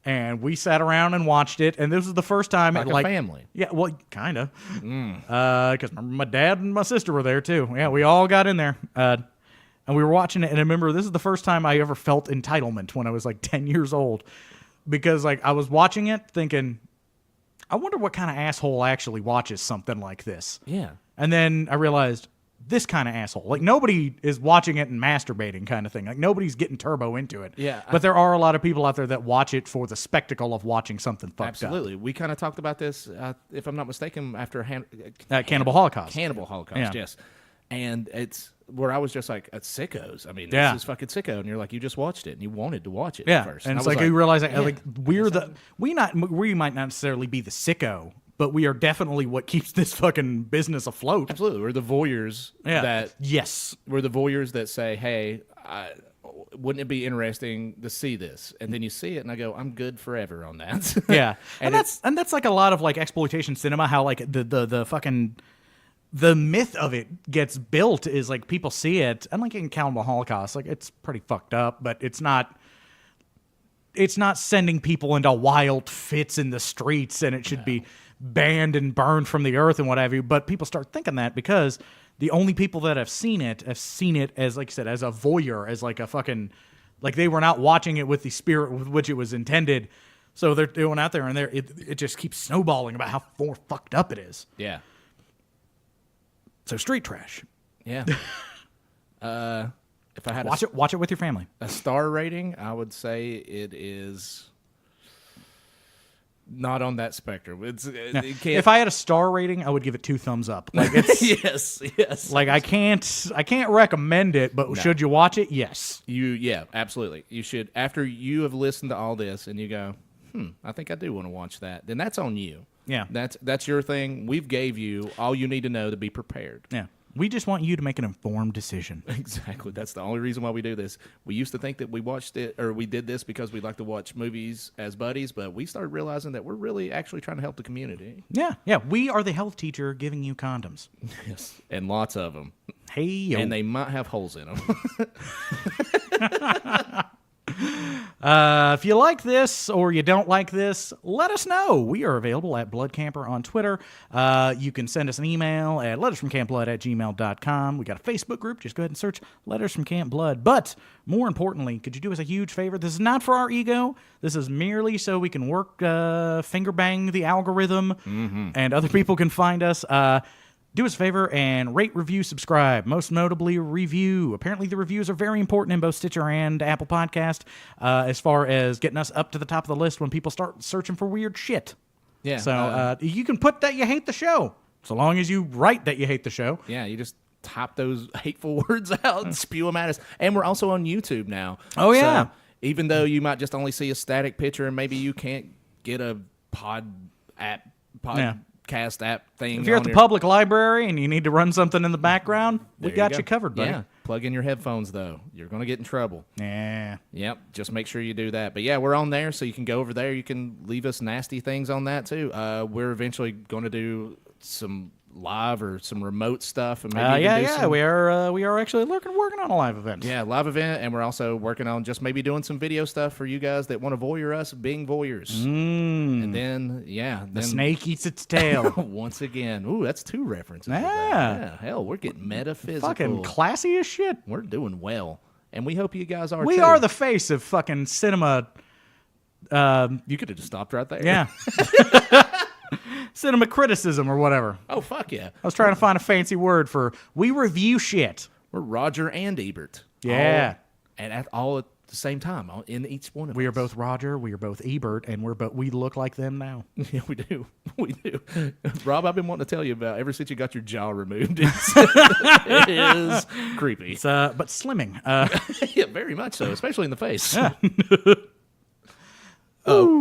[SPEAKER 1] And we sat around and watched it, and this was the first time...
[SPEAKER 3] Like a family.
[SPEAKER 1] Yeah, well, kind of. Because my dad and my sister were there, too. Yeah, we all got in there. And we were watching it, and I remember this is the first time I ever felt entitlement when I was, 10 years old. Because, I was watching it thinking, I wonder what kind of asshole actually watches something like this.
[SPEAKER 3] Yeah.
[SPEAKER 1] And then I realized... this kind of asshole. Nobody is watching it and masturbating kind of thing. Nobody's getting turbo into it.
[SPEAKER 3] Yeah.
[SPEAKER 1] But there are a lot of people out there that watch it for the spectacle of watching something fucked
[SPEAKER 3] Absolutely.
[SPEAKER 1] up.
[SPEAKER 3] We kind of talked about this, if I'm not mistaken, after
[SPEAKER 1] Cannibal Holocaust.
[SPEAKER 3] Cannibal Holocaust,
[SPEAKER 1] Yeah.
[SPEAKER 3] yes. And it's where I was just like, it's sickos. I mean,
[SPEAKER 1] Yeah.
[SPEAKER 3] this is fucking sicko. And you're like, you just watched it and you wanted to watch it
[SPEAKER 1] Yeah.
[SPEAKER 3] at first.
[SPEAKER 1] And it's
[SPEAKER 3] I was
[SPEAKER 1] you realize that,
[SPEAKER 3] yeah,
[SPEAKER 1] we might not necessarily be the sicko, but we are definitely what keeps this fucking business afloat.
[SPEAKER 3] Absolutely. We're the voyeurs
[SPEAKER 1] Yes.
[SPEAKER 3] we're the voyeurs that say, hey, wouldn't it be interesting to see this? And then you see it and I go, I'm good forever on that.
[SPEAKER 1] Yeah. and that's like a lot of exploitation cinema, how the fucking the myth of it gets built is people see it, and in Cannibal Holocaust, it's pretty fucked up, but it's not sending people into wild fits in the streets, and it should be banned and burned from the earth and what have you. But people start thinking that because the only people that have seen it as, like you said, as a voyeur, as a fucking, they were not watching it with the spirit with which it was intended. So they're going out there and it just keeps snowballing about how fucked up it is.
[SPEAKER 3] Yeah.
[SPEAKER 1] So street trash.
[SPEAKER 3] Yeah. If I had
[SPEAKER 1] watch it with your family.
[SPEAKER 3] a star rating, I would say it is not on that spectrum. It can't,
[SPEAKER 1] if I had a star rating, I would give it 2 thumbs up. It's
[SPEAKER 3] yes.
[SPEAKER 1] I can't recommend it, but should you watch it? Yes.
[SPEAKER 3] Yeah, absolutely. You should. After you have listened to all this and you go, I think I do want to watch that, then that's on you.
[SPEAKER 1] Yeah.
[SPEAKER 3] That's your thing. We've gave you all you need to know to be prepared.
[SPEAKER 1] Yeah. We just want you to make an informed decision.
[SPEAKER 3] Exactly. That's the only reason why we do this. We used to think that we watched it or we did this because we like to watch movies as buddies, but we started realizing that we're really actually trying to help the community.
[SPEAKER 1] Yeah. Yeah. We are the health teacher giving you condoms.
[SPEAKER 3] Yes. And lots of them.
[SPEAKER 1] Hey, yo.
[SPEAKER 3] And they might have holes in them.
[SPEAKER 1] If you like this or you don't like this, let us know. We are available at Bloodcamper on Twitter. You can send us an email at lettersfromcampblood@gmail.com. We got a Facebook group. Just go ahead and search Letters from Camp Blood. But more importantly, could you do us a huge favor? This is not for our ego. This is merely so we can work, finger bang the algorithm, and other people can find us. Do us a favor and rate, review, subscribe. Most notably, review. Apparently, the reviews are very important in both Stitcher and Apple Podcast as far as getting us up to the top of the list when people start searching for weird shit.
[SPEAKER 3] Yeah.
[SPEAKER 1] So you can put that you hate the show, so long as you write that you hate the show.
[SPEAKER 3] Yeah, you just type those hateful words out and spew them at us. And we're also on YouTube now.
[SPEAKER 1] Oh, yeah.
[SPEAKER 3] So even though you might just only see a static picture and maybe you can't get a podcast app thing.
[SPEAKER 1] If you're at the public library and you need to run something in the background, we
[SPEAKER 3] There
[SPEAKER 1] got
[SPEAKER 3] go.
[SPEAKER 1] you covered, buddy.
[SPEAKER 3] Yeah. Plug in your headphones, though. You're going to get in trouble.
[SPEAKER 1] Yeah.
[SPEAKER 3] Yep. Just make sure you do that. But yeah, we're on there, so you can go over there. You can leave us nasty things on that, too. We're eventually going to do some live or some remote stuff. And maybe
[SPEAKER 1] We are actually working on a live event.
[SPEAKER 3] Yeah, live event, and we're also working on just maybe doing some video stuff for you guys that want to voyeur us being voyeurs. And then,
[SPEAKER 1] the snake eats its tail.
[SPEAKER 3] Once again. Ooh, that's 2 references.
[SPEAKER 1] Yeah.
[SPEAKER 3] Hell, we're getting metaphysical.
[SPEAKER 1] Fucking classy as shit.
[SPEAKER 3] We're doing well, and we hope you guys are
[SPEAKER 1] We
[SPEAKER 3] too.
[SPEAKER 1] are the face of fucking cinema.
[SPEAKER 3] You could have just stopped right there.
[SPEAKER 1] Yeah. Cinema criticism or whatever.
[SPEAKER 3] Oh, fuck yeah.
[SPEAKER 1] I was trying to find a fancy word for we review shit.
[SPEAKER 3] We're Roger and Ebert.
[SPEAKER 1] Yeah.
[SPEAKER 3] All at the same time in each one of us.
[SPEAKER 1] We are both Roger, we are both Ebert, and we look like them now.
[SPEAKER 3] Yeah, we do. We do. Rob, I've been wanting to tell you about ever since you got your jaw removed. It is creepy.
[SPEAKER 1] But slimming.
[SPEAKER 3] Yeah, very much so, especially in the face.
[SPEAKER 1] Yeah.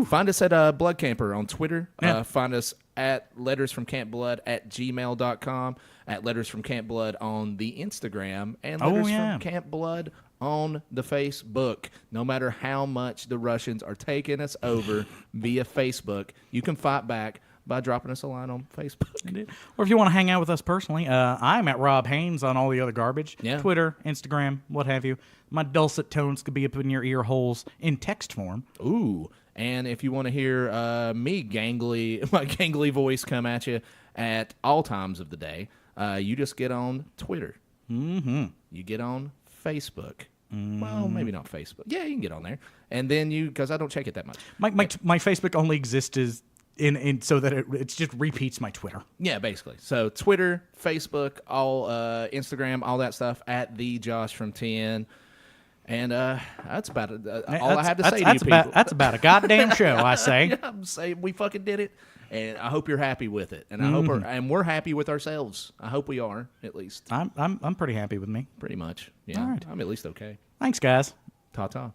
[SPEAKER 3] Find us at Blood Camper on Twitter.
[SPEAKER 1] Yeah.
[SPEAKER 3] Find us at lettersfromcampblood@gmail.com, at Letters from Camp Blood on the Instagram, and Letters from Camp Blood on the Facebook. No matter how much the Russians are taking us over via Facebook, you can fight back by dropping us a line on Facebook.
[SPEAKER 1] Or if you want to hang out with us personally, I'm at Rob Haynes on all the other garbage.
[SPEAKER 3] Yeah.
[SPEAKER 1] Twitter, Instagram, what have you. My dulcet tones could be up in your ear holes in text form.
[SPEAKER 3] Ooh. And if you want to hear my gangly voice come at you at all times of the day, you just get on Twitter.
[SPEAKER 1] Mm-hmm.
[SPEAKER 3] You get on Facebook. Well, maybe not Facebook. Yeah, you can get on there. And then because I don't check it that much.
[SPEAKER 1] My Facebook only exists as in so that it just repeats my Twitter.
[SPEAKER 3] Yeah, basically. So Twitter, Facebook, all Instagram, all that stuff at the Josh from 10. And that's about it. All I have to say to you people.
[SPEAKER 1] That's about a goddamn show, I say.
[SPEAKER 3] Yeah, I'm saying we fucking did it. And I hope you're happy with it. And I hope we're happy with ourselves. I hope we are, at least.
[SPEAKER 1] I'm pretty happy with me.
[SPEAKER 3] Pretty much. Yeah.
[SPEAKER 1] All right.
[SPEAKER 3] I'm at least okay.
[SPEAKER 1] Thanks, guys.
[SPEAKER 3] Ta-ta.